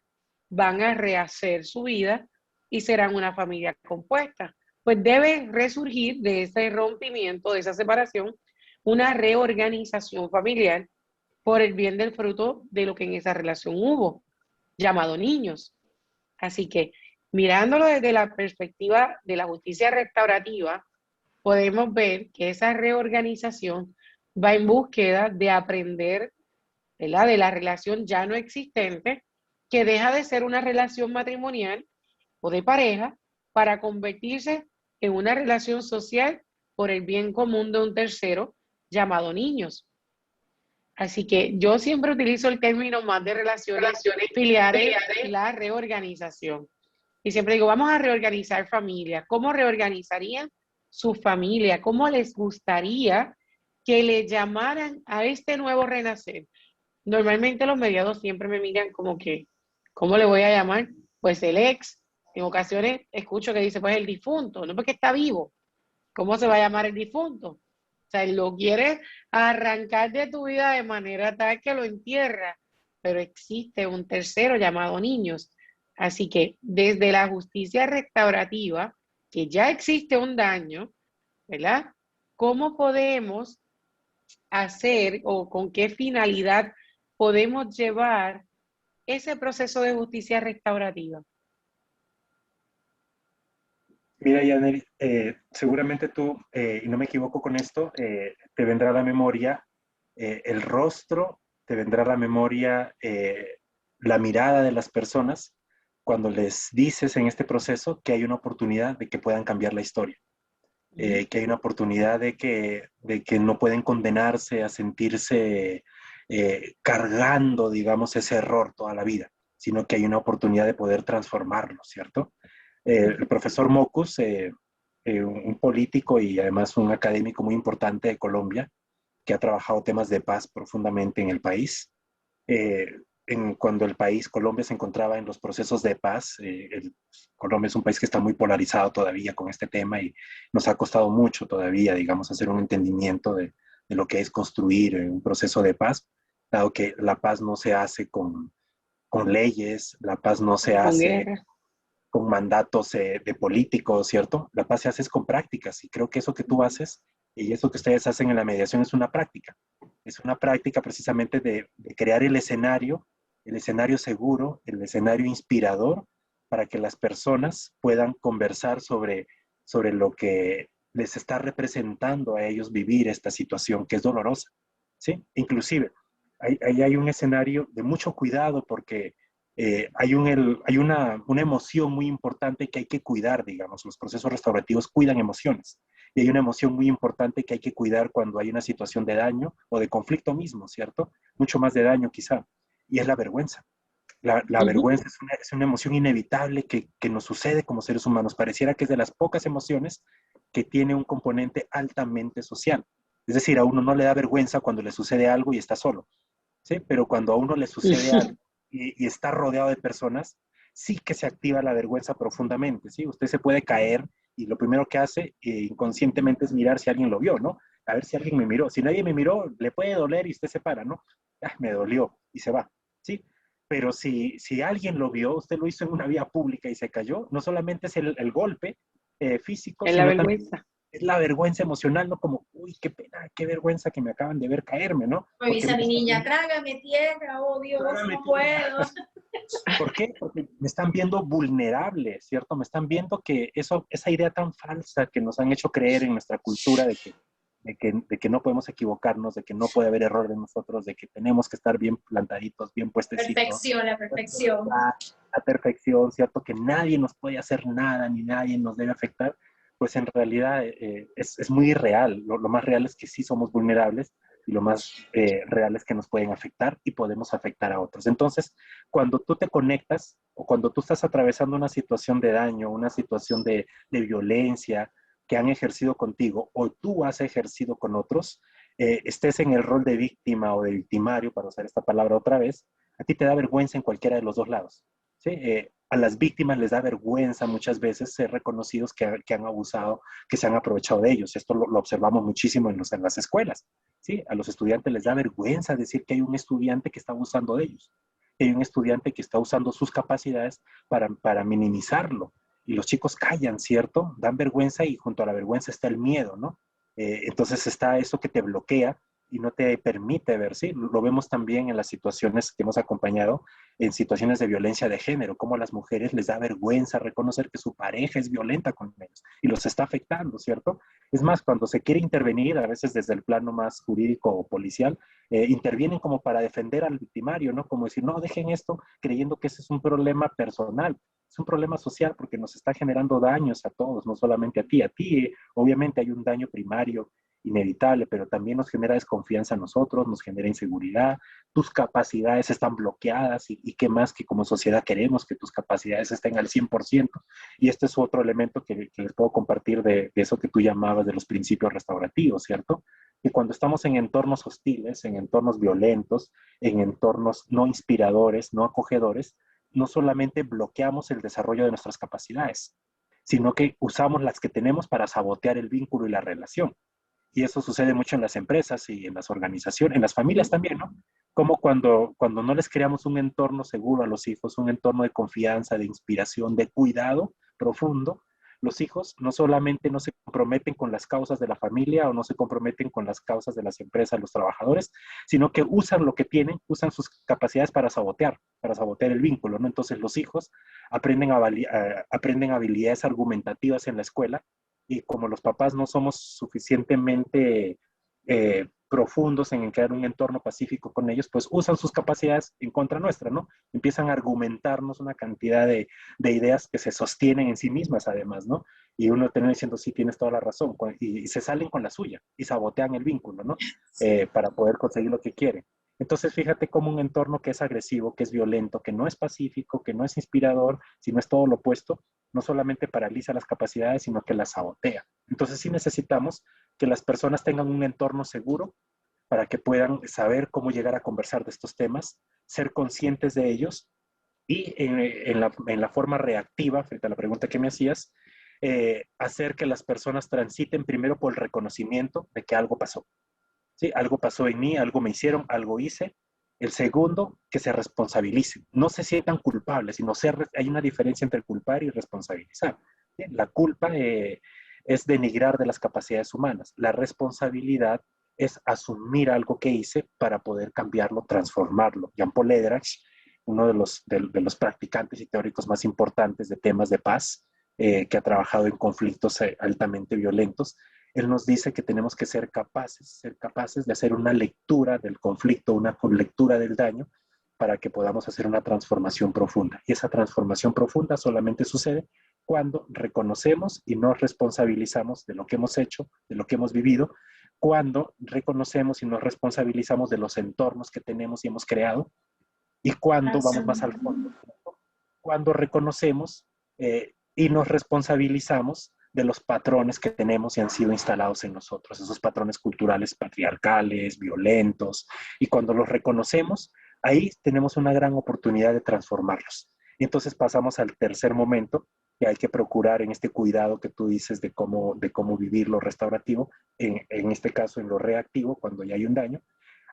van a rehacer su vida y serán una familia compuesta. Pues debe resurgir de ese rompimiento, de esa separación, una reorganización familiar por el bien del fruto de lo que en esa relación hubo, llamado niños. Así que mirándolo desde la perspectiva de la justicia restaurativa, podemos ver que esa reorganización va en búsqueda de aprender, ¿verdad?, de la relación ya no existente, que deja de ser una relación matrimonial o de pareja para convertirse en una relación social por el bien común de un tercero llamado niños. Así que yo siempre utilizo el término más de relaciones filiares, la reorganización. Y siempre digo, vamos a reorganizar familias. ¿Cómo reorganizarían su familia? ¿Cómo les gustaría que le llamaran a este nuevo renacer? Normalmente los mediados siempre me miran como que, ¿cómo le voy a llamar? Pues el ex. En ocasiones escucho que dice, pues el difunto, no porque está vivo. ¿Cómo se va a llamar el difunto? O sea, lo quieres arrancar de tu vida de manera tal que lo entierra, pero existe un tercero llamado niños. Así que desde la justicia restaurativa, que ya existe un daño, ¿verdad? ¿Cómo podemos hacer o con qué finalidad podemos llevar ese proceso de justicia restaurativa? Mira, Yaneli, seguramente tú, y no me equivoco con esto, te vendrá a la memoria el rostro, te vendrá a la memoria la mirada de las personas cuando les dices en este proceso que hay una oportunidad de que puedan cambiar la historia, que hay una oportunidad de que no pueden condenarse a sentirse cargando, digamos, ese error toda la vida, sino que hay una oportunidad de poder transformarlo, ¿cierto? El profesor Mocus, un político y además un académico muy importante de Colombia, que ha trabajado temas de paz profundamente en el país. Eh, cuando el país, Colombia, se encontraba en los procesos de paz, Colombia es un país que está muy polarizado todavía con este tema y nos ha costado mucho todavía, digamos, hacer un entendimiento de lo que es construir un proceso de paz, dado que la paz no se hace con leyes, la paz no se Con hace guerra. con mandatos de políticos, ¿cierto? La paz se hace con prácticas y creo que eso que tú haces y eso que ustedes hacen en la mediación es una práctica. Es una práctica precisamente de crear el escenario seguro, el escenario inspirador para que las personas puedan conversar sobre lo que les está representando a ellos vivir esta situación que es dolorosa, ¿sí? Inclusive, ahí hay un escenario de mucho cuidado porque hay una emoción muy importante que hay que cuidar, digamos, los procesos restaurativos cuidan emociones. Y hay una emoción muy importante que hay que cuidar cuando hay una situación de daño o de conflicto mismo, ¿cierto? Mucho más de daño quizá. Y es la vergüenza. La vergüenza es una emoción inevitable que nos sucede como seres humanos. Pareciera que es de las pocas emociones que tiene un componente altamente social. Es decir, a uno no le da vergüenza cuando le sucede algo y está solo, ¿sí? Pero cuando a uno le sucede algo y está rodeado de personas, sí que se activa la vergüenza profundamente, ¿sí? Usted se puede caer y lo primero que hace inconscientemente es mirar si alguien lo vio, ¿no? A ver si alguien me miró. Si nadie me miró, le puede doler y usted se para, ¿no? Ah, me dolió y se va, ¿sí? Pero si alguien lo vio, usted lo hizo en una vía pública y se cayó, no solamente es el golpe físico, Es la sino también vergüenza. es la vergüenza emocional, ¿no? Como, uy, qué pena, qué vergüenza que me acaban de ver caerme, ¿no? Me Porque dice me mi están niña, viendo, trágame tierra, oh Dios, trágame no tierra. puedo. ¿Por qué? Porque me están viendo vulnerable, ¿cierto? Me están viendo que esa idea tan falsa que nos han hecho creer en nuestra cultura de que no podemos equivocarnos, de que no puede haber error de nosotros, de que tenemos que estar bien plantaditos, bien puestecitos. Perfección, la perfección. La perfección, ¿cierto? Que nadie nos puede hacer nada, ni nadie nos debe afectar, pues en realidad es muy irreal. Lo más real es que sí somos vulnerables y lo más real es que nos pueden afectar y podemos afectar a otros. Entonces, cuando tú te conectas o cuando tú estás atravesando una situación de daño, una situación de violencia que han ejercido contigo o tú has ejercido con otros, estés en el rol de víctima o de victimario, para usar esta palabra otra vez, a ti te da vergüenza en cualquiera de los dos lados. ¿Sí? A las víctimas les da vergüenza muchas veces ser reconocidos que han abusado, que se han aprovechado de ellos. Esto lo observamos muchísimo en las escuelas. ¿Sí? A los estudiantes les da vergüenza decir que hay un estudiante que está abusando de ellos, que hay un estudiante que está usando sus capacidades para minimizarlo. Y los chicos callan, ¿cierto? Dan vergüenza y junto a la vergüenza está el miedo, ¿no? Entonces está eso que te bloquea y no te permite ver, ¿sí? Lo vemos también en las situaciones que hemos acompañado, en situaciones de violencia de género, como a las mujeres les da vergüenza reconocer que su pareja es violenta con ellos y los está afectando, ¿cierto? Es más, cuando se quiere intervenir, a veces desde el plano más jurídico o policial, intervienen como para defender al victimario, ¿no? Como decir, no, dejen esto creyendo que ese es un problema personal, es un problema social porque nos está generando daños a todos, no solamente a ti. A ti, obviamente, hay un daño primario inevitable, pero también nos genera desconfianza a nosotros, nos genera inseguridad, tus capacidades están bloqueadas y qué más que como sociedad queremos que tus capacidades estén al 100%. Y este es otro elemento que les puedo compartir de eso que tú llamabas de los principios restaurativos, ¿cierto? Que cuando estamos en entornos hostiles, en entornos violentos, en entornos no inspiradores, no acogedores, no solamente bloqueamos el desarrollo de nuestras capacidades, sino que usamos las que tenemos para sabotear el vínculo y la relación. Y eso sucede mucho en las empresas y en las organizaciones, en las familias también, ¿no? Como cuando no les creamos un entorno seguro a los hijos, un entorno de confianza, de inspiración, de cuidado profundo, los hijos no solamente no se comprometen con las causas de la familia o no se comprometen con las causas de las empresas, los trabajadores, sino que usan lo que tienen, usan sus capacidades para sabotear el vínculo, ¿no? Entonces los hijos aprenden habilidades argumentativas en la escuela y como los papás no somos suficientemente profundos en crear un entorno pacífico con ellos, pues usan sus capacidades en contra nuestra, ¿no? Empiezan a argumentarnos una cantidad de ideas que se sostienen en sí mismas, además, ¿no? Y uno termina diciendo, sí, tienes toda la razón, y se salen con la suya y sabotean el vínculo, ¿no? Para poder conseguir lo que quieren. Entonces, fíjate cómo un entorno que es agresivo, que es violento, que no es pacífico, que no es inspirador, sino es todo lo opuesto, no solamente paraliza las capacidades, sino que las sabotea. Entonces, sí necesitamos que las personas tengan un entorno seguro para que puedan saber cómo llegar a conversar de estos temas, ser conscientes de ellos y en la forma reactiva, frente a la pregunta que me hacías, hacer que las personas transiten primero por el reconocimiento de que algo pasó. ¿Sí? Algo pasó en mí, algo me hicieron, algo hice. El segundo, que se responsabilicen. No se sientan culpables, sino hay una diferencia entre culpar y responsabilizar. ¿Sí? La culpa es denigrar de las capacidades humanas. La responsabilidad es asumir algo que hice para poder cambiarlo, transformarlo. Jean-Paul Ledrach, uno de los practicantes y teóricos más importantes de temas de paz, que ha trabajado en conflictos altamente violentos, él nos dice que tenemos que ser capaces de hacer una lectura del conflicto, una lectura del daño, para que podamos hacer una transformación profunda. Y esa transformación profunda solamente sucede cuando reconocemos y nos responsabilizamos de lo que hemos hecho, de lo que hemos vivido, cuando reconocemos y nos responsabilizamos de los entornos que tenemos y hemos creado, y cuando vamos más al fondo, cuando reconocemos y nos responsabilizamos de los patrones que tenemos y han sido instalados en nosotros, esos patrones culturales patriarcales, violentos, y cuando los reconocemos, ahí tenemos una gran oportunidad de transformarlos. Y entonces pasamos al tercer momento, que hay que procurar en este cuidado que tú dices de cómo vivir lo restaurativo, en este caso en lo reactivo, cuando ya hay un daño,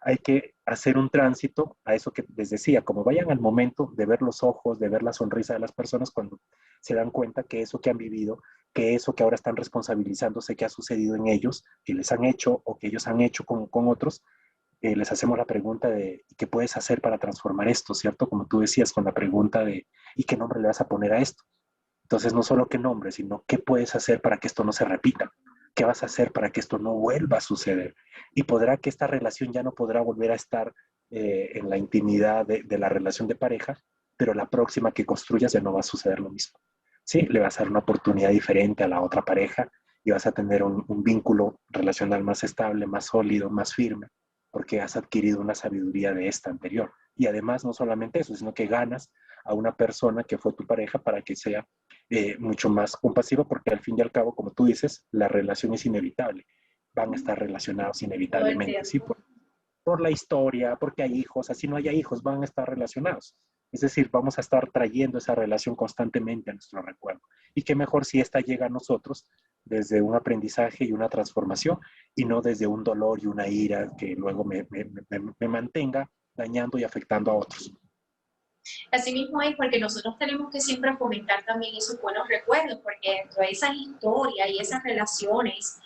hay que hacer un tránsito a eso que les decía, como vayan al momento de ver los ojos, de ver la sonrisa de las personas cuando se dan cuenta que eso que han vivido, que eso que ahora están responsabilizándose que ha sucedido en ellos, que les han hecho o que ellos han hecho con otros, les hacemos la pregunta de ¿qué puedes hacer para transformar esto? ¿Cierto? Como tú decías con la pregunta de ¿y qué nombre le vas a poner a esto? Entonces no solo qué nombre, sino qué puedes hacer para que esto no se repita, ¿Qué vas a hacer para que esto no vuelva a suceder? Y podrá que esta relación ya no podrá volver a estar en la intimidad de la relación de pareja, pero la próxima que construyas ya no va a suceder lo mismo. Sí, le vas a dar una oportunidad diferente a la otra pareja y vas a tener un vínculo relacional más estable, más sólido, más firme, porque has adquirido una sabiduría de esta anterior. Y además, no solamente eso, sino que ganas a una persona que fue tu pareja para que sea mucho más compasiva, porque al fin y al cabo, como tú dices, la relación es inevitable. Van a estar relacionados Todo el inevitablemente, ¿sí? tiempo. Por la historia, porque hay hijos, así no haya hijos, van a estar relacionados. Es decir, vamos a estar trayendo esa relación constantemente a nuestro recuerdo. Y qué mejor si esta llega a nosotros desde un aprendizaje y una transformación y no desde un dolor y una ira que luego me mantenga dañando y afectando a otros. Así mismo es porque nosotros tenemos que siempre fomentar también esos buenos recuerdos, porque dentro de esas historias y esas relaciones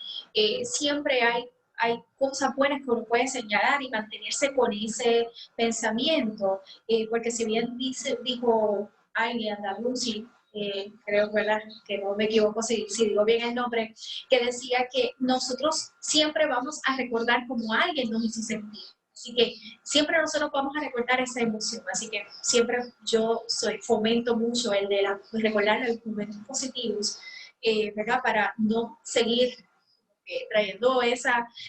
siempre hay cosas buenas que uno puede señalar y mantenerse con ese pensamiento, porque si bien dijo alguien, Lucy, creo ¿verdad? Que no me equivoco si digo bien el nombre, que decía que nosotros siempre vamos a recordar como alguien nos hizo sentir. Así que siempre nosotros vamos a recordar esa emoción. Así que siempre fomento mucho el de recordar los momentos positivos, ¿verdad? Para no seguir trayendo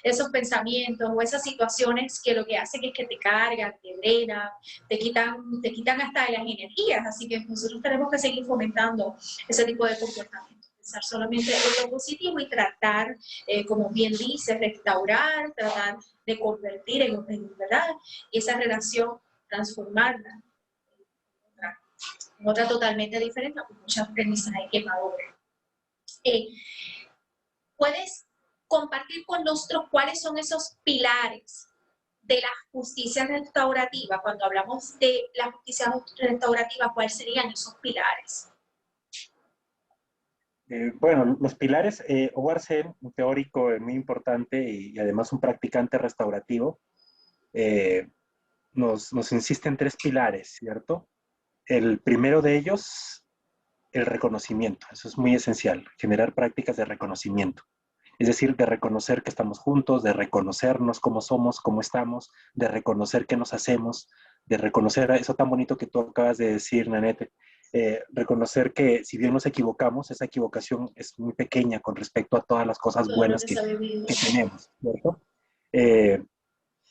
esos pensamientos o esas situaciones que lo que hacen es que te cargan, te drenan, te quitan hasta de las energías. Así que nosotros tenemos que seguir fomentando ese tipo de comportamientos. Pensar solamente en lo positivo y tratar, como bien dice, restaurar, tratar de convertir ¿verdad? Esa relación, transformarla en otra totalmente diferente, con muchos aprendizajes que maduren. ¿Puedes compartir con nosotros cuáles son esos pilares de la justicia restaurativa? Cuando hablamos de la justicia restaurativa, ¿cuáles serían esos pilares? Bueno, los pilares, Howard Zen, un teórico muy importante y además un practicante restaurativo, eh, nos insiste en tres pilares, ¿cierto? El primero de ellos, el reconocimiento. Eso es muy esencial, generar prácticas de reconocimiento. Es decir, de reconocer que estamos juntos, de reconocernos cómo somos, cómo estamos, de reconocer qué nos hacemos, de reconocer eso tan bonito que tú acabas de decir, Nanette, reconocer que si bien nos equivocamos, esa equivocación es muy pequeña con respecto a todas las cosas Todo lo buenas que se ha vivido. que tenemos, ¿cierto? Eh,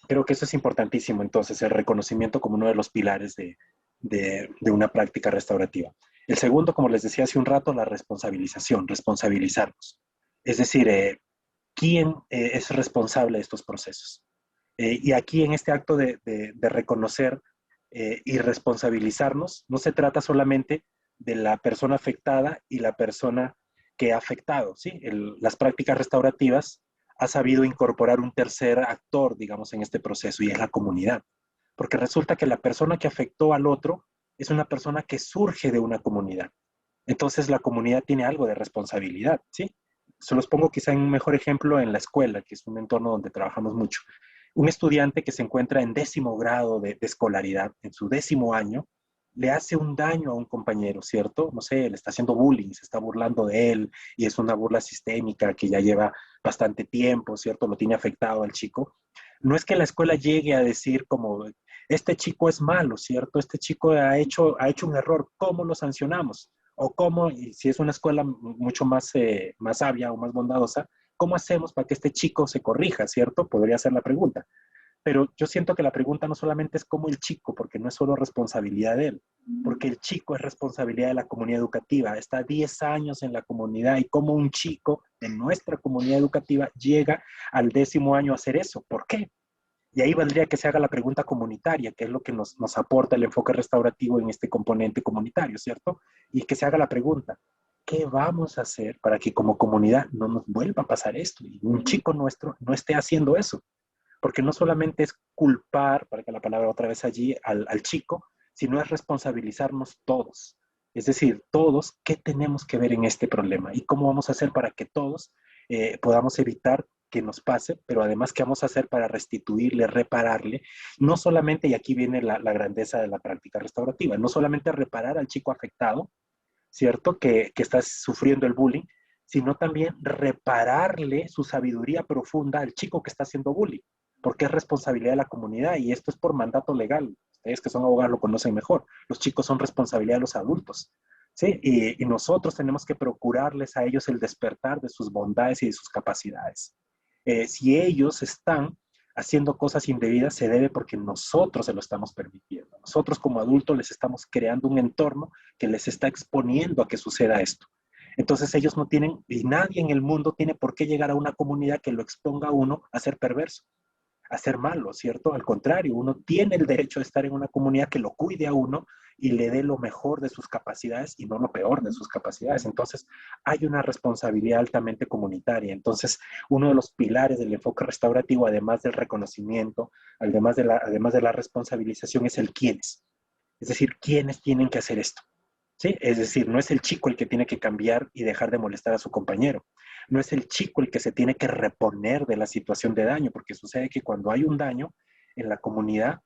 Creo que eso es importantísimo, entonces, el reconocimiento como uno de los pilares de una práctica restaurativa. El segundo, como les decía hace un rato, la responsabilización, responsabilizarnos. Es decir, ¿quién es responsable de estos procesos? Y aquí en este acto de reconocer y responsabilizarnos, no se trata solamente de la persona afectada y la persona que ha afectado, ¿sí? Las prácticas restaurativas ha sabido incorporar un tercer actor, digamos, en este proceso y es la comunidad. Porque resulta que la persona que afectó al otro es una persona que surge de una comunidad. Entonces la comunidad tiene algo de responsabilidad, ¿sí? Se los pongo quizá en un mejor ejemplo en la escuela, que es un entorno donde trabajamos mucho. Un estudiante que se encuentra en 10º grado de escolaridad, en su 10º año, le hace un daño a un compañero, ¿cierto? No sé, le está haciendo bullying, se está burlando de él y es una burla sistémica que ya lleva bastante tiempo, ¿cierto? Lo tiene afectado al chico. No es que la escuela llegue a decir como, este chico es malo, ¿cierto? Este chico ha hecho un error, ¿cómo lo sancionamos? O cómo, y si es una escuela mucho más sabia o más bondadosa, ¿cómo hacemos para que este chico se corrija, ¿cierto? Podría ser la pregunta. Pero yo siento que la pregunta no solamente es cómo el chico, porque no es solo responsabilidad de él, porque el chico es responsabilidad de la comunidad educativa. Está 10 años en la comunidad y cómo un chico de nuestra comunidad educativa llega al 10º año a hacer eso. ¿Por qué? Y ahí valdría que se haga la pregunta comunitaria, que es lo que nos aporta el enfoque restaurativo en este componente comunitario, ¿cierto? Y que se haga la pregunta, ¿qué vamos a hacer para que como comunidad no nos vuelva a pasar esto? Y un chico nuestro no esté haciendo eso. Porque no solamente es culpar, para que la palabra otra vez allí, al chico, sino es responsabilizarnos todos. Es decir, todos, ¿qué tenemos que ver en este problema? ¿Y cómo vamos a hacer para que todos podamos evitar que nos pase, pero además qué vamos a hacer para restituirle, repararle? No solamente, y aquí viene la grandeza de la práctica restaurativa, no solamente reparar al chico afectado, ¿cierto? Que está sufriendo el bullying, sino también repararle su sabiduría profunda al chico que está haciendo bullying, porque es responsabilidad de la comunidad y esto es por mandato legal. Ustedes que son abogados lo conocen mejor. Los chicos son responsabilidad de los adultos. ¿Sí? Y nosotros tenemos que procurarles a ellos el despertar de sus bondades y de sus capacidades. Si ellos están haciendo cosas indebidas, se debe porque nosotros se lo estamos permitiendo. Nosotros como adultos les estamos creando un entorno que les está exponiendo a que suceda esto. Entonces ellos no tienen, y nadie en el mundo tiene por qué llegar a una comunidad que lo exponga a uno a ser perverso, a ser malo, ¿cierto? Al contrario, uno tiene el derecho de estar en una comunidad que lo cuide a uno y le dé lo mejor de sus capacidades y no lo peor de sus capacidades. Entonces, hay una responsabilidad altamente comunitaria. Entonces, uno de los pilares del enfoque restaurativo, además del reconocimiento, además de la responsabilización, es el quiénes. Es decir, quiénes tienen que hacer esto. ¿Sí? Es decir, no es el chico el que tiene que cambiar y dejar de molestar a su compañero. No es el chico el que se tiene que reponer de la situación de daño, porque sucede que cuando hay un daño en la comunidad,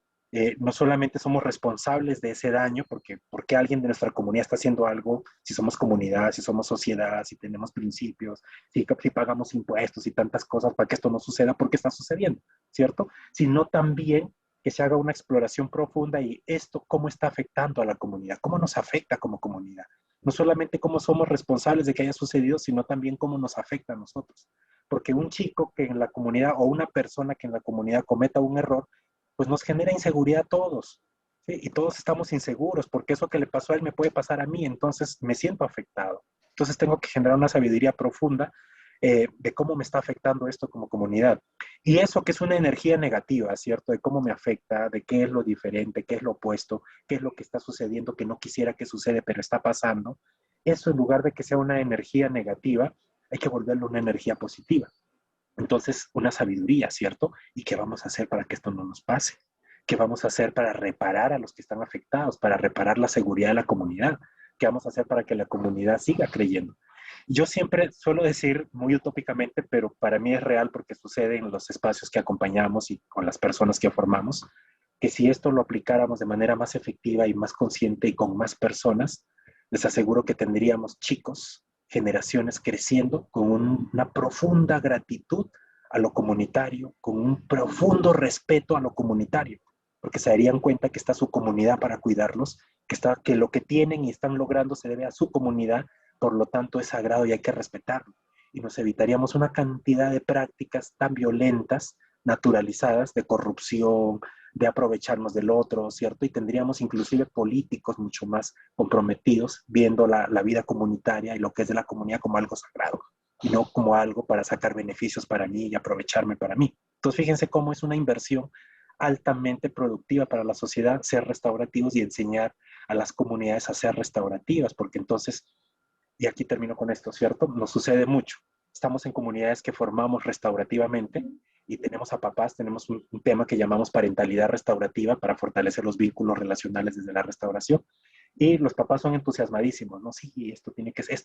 no solamente somos responsables de ese daño, porque alguien de nuestra comunidad está haciendo algo, si somos comunidad, si somos sociedad, si tenemos principios, si pagamos impuestos y tantas cosas para que esto no suceda, porque está sucediendo, ¿cierto? Sino también que se haga una exploración profunda y esto cómo está afectando a la comunidad, cómo nos afecta como comunidad. No solamente cómo somos responsables de que haya sucedido, sino también cómo nos afecta a nosotros. Porque un chico que en la comunidad o una persona que en la comunidad cometa un error, pues nos genera inseguridad a todos. ¿Sí? Y todos estamos inseguros porque eso que le pasó a él me puede pasar a mí, entonces me siento afectado. Entonces tengo que generar una sabiduría profunda de cómo me está afectando esto como comunidad. Y eso que es una energía negativa, ¿cierto? De cómo me afecta, de qué es lo diferente, qué es lo opuesto, qué es lo que está sucediendo que no quisiera que sucede, pero está pasando. Eso en lugar de que sea una energía negativa, hay que volverlo una energía positiva. Entonces, una sabiduría, ¿cierto? ¿Y qué vamos a hacer para que esto no nos pase? ¿Qué vamos a hacer para reparar a los que están afectados, para reparar la seguridad de la comunidad? ¿Qué vamos a hacer para que la comunidad siga creyendo? Yo siempre suelo decir, muy utópicamente, pero para mí es real porque sucede en los espacios que acompañamos y con las personas que formamos, que si esto lo aplicáramos de manera más efectiva y más consciente y con más personas, les aseguro que tendríamos chicos, generaciones creciendo con una profunda gratitud a lo comunitario, con un profundo respeto a lo comunitario, porque se darían cuenta que está su comunidad para cuidarlos, que lo que tienen y están logrando se debe a su comunidad, por lo tanto es sagrado y hay que respetarlo. Y nos evitaríamos una cantidad de prácticas tan violentas, naturalizadas, de corrupción, de aprovecharnos del otro, ¿cierto? Y tendríamos inclusive políticos mucho más comprometidos viendo la vida comunitaria y lo que es de la comunidad como algo sagrado y no como algo para sacar beneficios para mí y aprovecharme para mí. Entonces fíjense cómo es una inversión altamente productiva para la sociedad ser restaurativos y enseñar a las comunidades a ser restaurativas, porque entonces, y aquí termino con esto, ¿cierto? Nos sucede mucho. Estamos en comunidades que formamos restaurativamente y tenemos a papás, tenemos un tema que llamamos parentalidad restaurativa para fortalecer los vínculos relacionales desde la restauración. Y los papás son entusiasmadísimos, ¿no? Sí, esto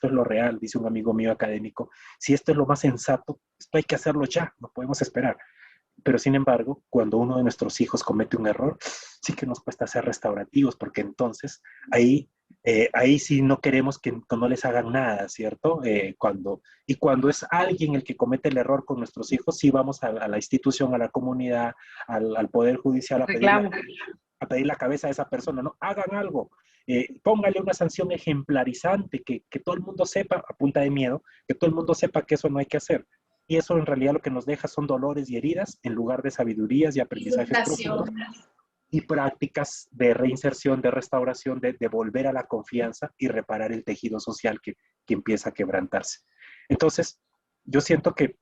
es lo real, dice un amigo mío académico. Si esto es lo más sensato, esto hay que hacerlo ya, no podemos esperar. Pero sin embargo, cuando uno de nuestros hijos comete un error, sí que nos cuesta ser restaurativos, porque entonces ahí sí no queremos que no les hagan nada, ¿cierto? Cuando es alguien el que comete el error con nuestros hijos, sí vamos a la institución, a la comunidad, al Poder Judicial a pedir la cabeza de esa persona, ¿no? Hagan algo, póngale una sanción ejemplarizante, que todo el mundo sepa, a punta de miedo, que todo el mundo sepa que eso no hay que hacer. Y eso en realidad lo que nos deja son dolores y heridas en lugar de sabidurías y aprendizajes profundos y prácticas de reinserción, de restauración, de volver a la confianza y reparar el tejido social que empieza a quebrantarse. Entonces, yo siento que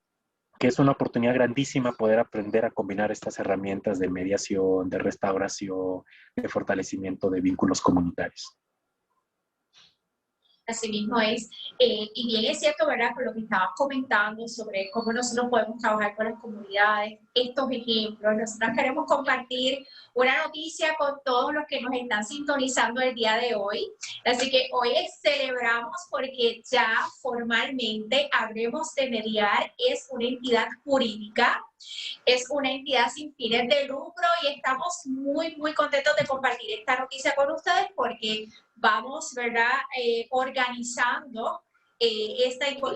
es una oportunidad grandísima poder aprender a combinar estas herramientas de mediación, de restauración, de fortalecimiento de vínculos comunitarios. Así mismo es. Y bien es cierto, ¿verdad? Por lo que estabas comentando sobre cómo nosotros podemos trabajar con las comunidades, estos ejemplos. Nosotros queremos compartir una noticia con todos los que nos están sintonizando el día de hoy. Así que hoy celebramos porque ya formalmente Hablemos de Mediar es una entidad jurídica, es una entidad sin fines de lucro y estamos muy, muy contentos de compartir esta noticia con ustedes porque vamos, ¿verdad?, organizando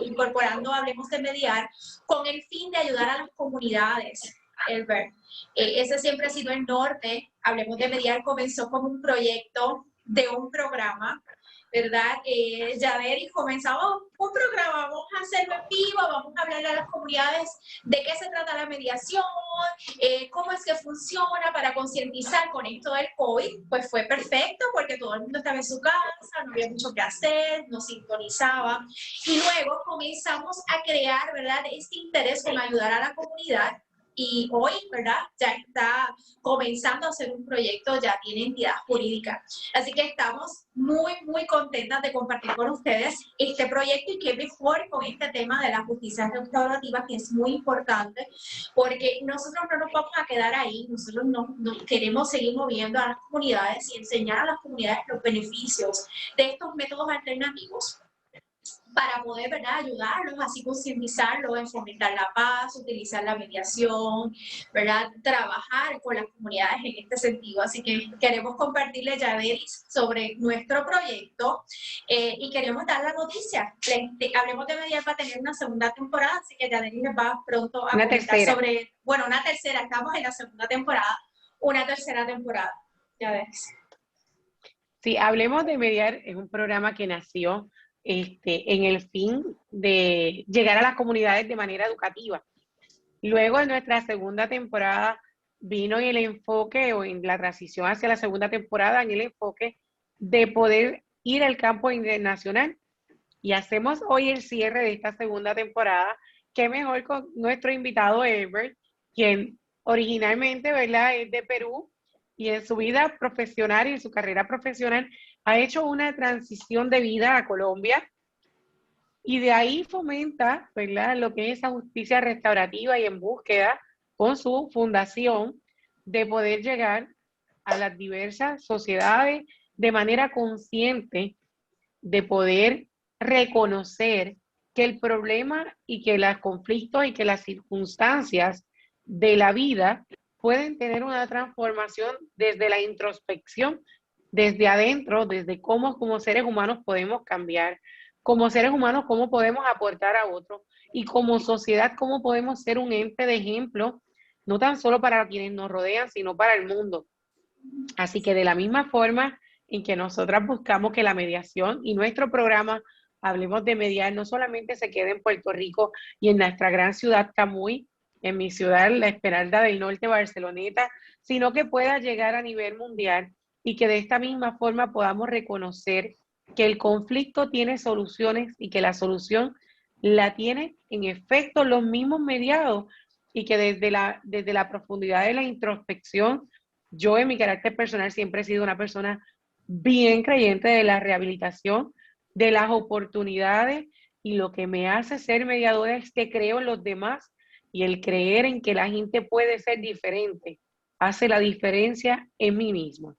incorporando Hablemos de Mediar con el fin de ayudar a las comunidades. Elber, ese siempre ha sido el norte. Hablemos de Mediar comenzó como un proyecto de un programa, ¿verdad? Yader, y comenzamos un programa, vamos a hacerlo en vivo, vamos a hablarle a las comunidades de qué se trata la mediación, cómo es que funciona para concientizar con esto del COVID. Pues fue perfecto porque todo el mundo estaba en su casa, no había mucho que hacer, nos sintonizaba. Y luego comenzamos a crear, ¿verdad?, este interés en ayudar a la comunidad. Y hoy, ¿verdad?, ya está comenzando a ser un proyecto, ya tiene entidad jurídica. Así que estamos muy, muy contentas de compartir con ustedes este proyecto, y qué mejor con este tema de la justicia restaurativa, que es muy importante, porque nosotros no nos vamos a quedar ahí, nosotros nos queremos seguir moviendo a las comunidades y enseñar a las comunidades los beneficios de estos métodos alternativos, para poder, ¿verdad?, ayudarlos, así concientizarlos en fomentar la paz, utilizar la mediación, ¿verdad?, trabajar con las comunidades en este sentido. Así que queremos compartirles, Yaderis, sobre nuestro proyecto, y queremos dar la noticia. Hablemos de Mediar para tener una segunda temporada, así que Yaderis les va pronto a comentar sobre, bueno, una tercera, estamos en la segunda temporada, una tercera temporada. Yaderis. Sí, Hablemos de Mediar es un programa que nació en el fin de llegar a las comunidades de manera educativa. Luego, en nuestra segunda temporada, vino en el enfoque, o en la transición hacia la segunda temporada, en el enfoque de poder ir al campo internacional. Y hacemos hoy el cierre de esta segunda temporada. Qué mejor con nuestro invitado Herbert, quien originalmente, ¿verdad?, es de Perú, y en su vida profesional y en su carrera profesional ha hecho una transición de vida a Colombia, y de ahí fomenta, ¿verdad?, lo que es esa justicia restaurativa, y en búsqueda con su fundación de poder llegar a las diversas sociedades de manera consciente, de poder reconocer que el problema y que los conflictos y que las circunstancias de la vida pueden tener una transformación desde la introspección, desde adentro, desde cómo como seres humanos podemos cambiar, como seres humanos cómo podemos aportar a otros, y como sociedad cómo podemos ser un ente de ejemplo, no tan solo para quienes nos rodean, sino para el mundo. Así que de la misma forma en que nosotras buscamos que la mediación y nuestro programa Hablemos de Mediar no solamente se quede en Puerto Rico y en nuestra gran ciudad Camuy, en mi ciudad, la Esmeralda del Norte, Barceloneta, sino que pueda llegar a nivel mundial, y que de esta misma forma podamos reconocer que el conflicto tiene soluciones, y que la solución la tienen en efecto los mismos mediados, y que desde la profundidad de la introspección, yo en mi carácter personal siempre he sido una persona bien creyente de la rehabilitación, de las oportunidades, y lo que me hace ser mediadora es que creo en los demás, y el creer en que la gente puede ser diferente hace la diferencia en mí misma.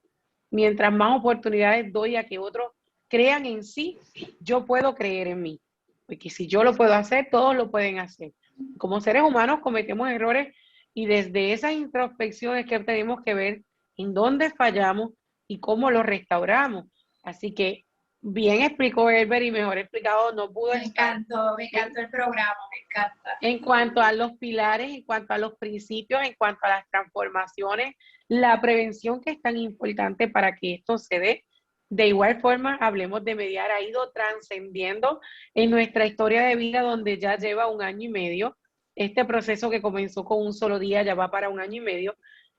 Mientras más oportunidades doy a que otros crean en sí, yo puedo creer en mí, porque si yo lo puedo hacer, todos lo pueden hacer. Como seres humanos cometemos errores, y desde esas introspecciones que tenemos que ver en dónde fallamos y cómo lo restauramos. Así que bien explicó Herbert, y mejor explicado no pudo estar. Me encantó el programa, me encanta. En cuanto a los pilares, en cuanto a los principios, en cuanto a las transformaciones, la prevención, que es tan importante para que esto se dé. De igual forma, Hablemos de Mediar ha ido trascendiendo en nuestra historia de vida, donde ya lleva 1 año y medio. Este proceso que comenzó con un solo día ya va para 1 año y medio.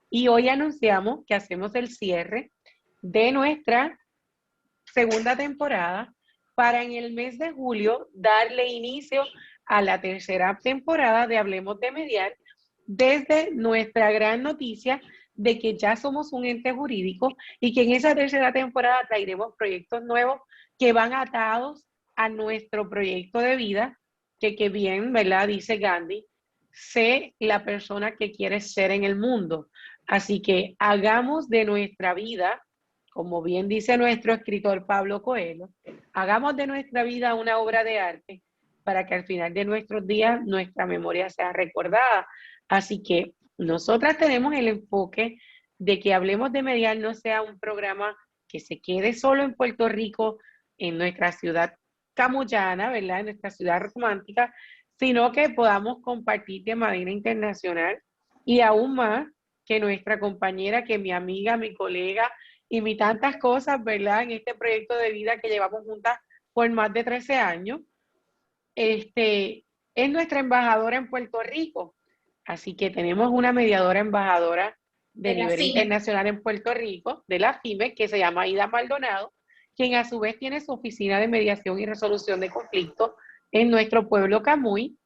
Y hoy anunciamos que hacemos el cierre de nuestra segunda temporada, para en el mes de julio darle inicio a la tercera temporada de Hablemos de Mediar, desde nuestra gran noticia de que ya somos un ente jurídico, y que en esa tercera temporada traeremos proyectos nuevos que van atados a nuestro proyecto de vida, que bien, ¿verdad?, dice Gandhi, sé la persona que quieres ser en el mundo. Así que hagamos de nuestra vida, como bien dice nuestro escritor Pablo Coelho, hagamos de nuestra vida una obra de arte, para que al final de nuestros días nuestra memoria sea recordada. Así que nosotras tenemos el enfoque de que Hablemos de Mediar no sea un programa que se quede solo en Puerto Rico, en nuestra ciudad camullana, ¿verdad? En nuestra ciudad romántica, sino que podamos compartir de manera internacional y aún más que nuestra compañera, que mi amiga, mi colega y mi tantas cosas, ¿verdad? En este proyecto de vida que llevamos juntas por más de 13 años, es nuestra embajadora en Puerto Rico. Así que tenemos una mediadora embajadora de nivel internacional en Puerto Rico, de la FIME, que se llama Ida Maldonado, quien a su vez tiene su oficina de mediación y resolución de conflictos en nuestro pueblo Camuy.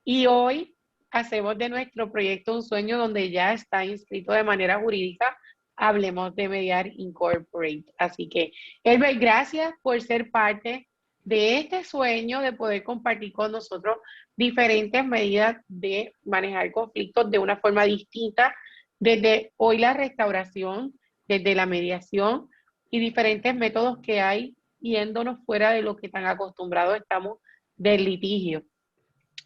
Y hoy hacemos de nuestro proyecto un sueño donde ya está inscrito de manera jurídica. Hablemos de Mediar Incorporate. Así que, Elber, gracias por ser parte de este sueño de poder compartir con nosotros diferentes medidas de manejar conflictos de una forma distinta, desde hoy la restauración, desde la mediación y diferentes métodos que hay, yéndonos fuera de lo que tan acostumbrados estamos del litigio.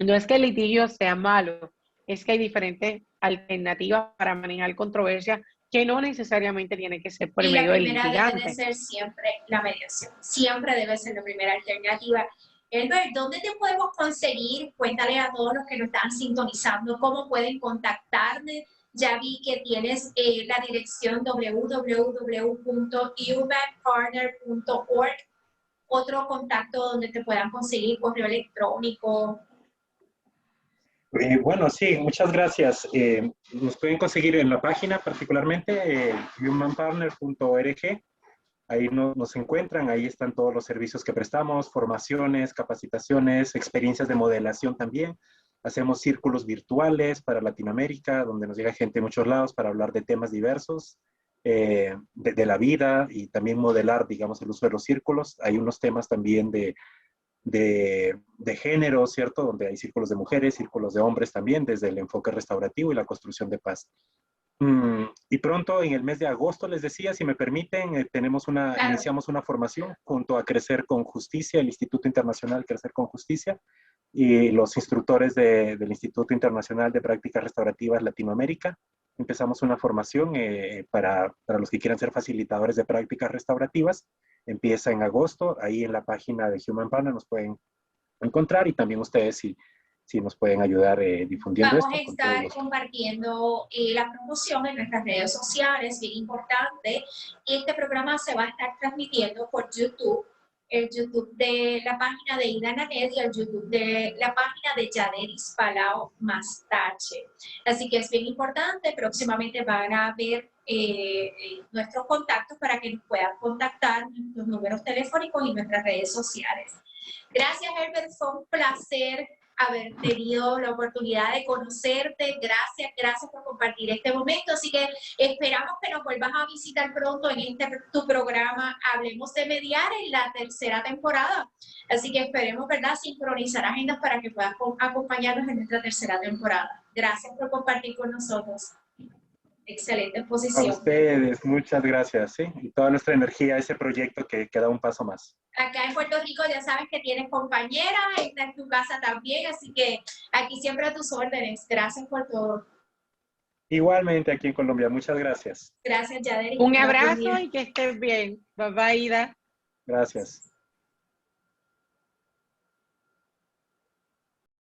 No es que el litigio sea malo, es que hay diferentes alternativas para manejar controversias que no necesariamente tiene que ser por el medio del litigante. Y la primera debe ser siempre la mediación. Siempre debe ser la primera alternativa. Elber, ¿dónde te podemos conseguir? Cuéntale a todos los que nos están sintonizando cómo pueden contactarme. Ya vi que tienes la dirección www.humanpartner.org. Otro contacto donde te puedan conseguir, correo electrónico. Bueno, sí, muchas gracias. Nos pueden conseguir en la página, particularmente humanpartner.org. Ahí nos encuentran, ahí están todos los servicios que prestamos, formaciones, capacitaciones, experiencias de modelación también. Hacemos círculos virtuales para Latinoamérica, donde nos llega gente de muchos lados para hablar de temas diversos, de la vida y también modelar, digamos, el uso de los círculos. Hay unos temas también de género, ¿cierto? Donde hay círculos de mujeres, círculos de hombres también, desde el enfoque restaurativo y la construcción de paz. Y pronto, en el mes de agosto, les decía, si me permiten, iniciamos una formación junto a Crecer con Justicia, el Instituto Internacional Crecer con Justicia, y los instructores del Instituto Internacional de Prácticas Restaurativas Latinoamérica. Empezamos una formación para los que quieran ser facilitadores de prácticas restaurativas. Empieza en agosto, ahí en la página de Human Partner nos pueden encontrar, y también ustedes si nos pueden ayudar difundiendo esto. Vamos a estar compartiendo la promoción en nuestras redes sociales, bien importante. Este programa se va a estar transmitiendo por YouTube, el YouTube de la página de Ida Nanet y el YouTube de la página de Yaderis Palau Mastache. Así que es bien importante, próximamente van a ver nuestros contactos para que nos puedan contactar, los números telefónicos y nuestras redes sociales. Gracias, Herbert, fue un placer haber tenido la oportunidad de conocerte. Gracias por compartir este momento. Así que esperamos que nos vuelvas a visitar pronto en tu programa Hablemos de Mediar en la tercera temporada. Así que esperemos, ¿verdad?, sincronizar agendas para que puedas acompañarnos en nuestra tercera temporada. Gracias por compartir con nosotros. Excelente exposición. A ustedes, muchas gracias, ¿sí? Y toda nuestra energía a ese proyecto que da un paso más. Acá en Puerto Rico ya sabes que tienes compañera, está en tu casa también, así que aquí siempre a tus órdenes. Gracias por todo. Igualmente aquí en Colombia, muchas gracias. Gracias, Yaderi. Un abrazo y que estés bien. Bye bye, Ida. Gracias.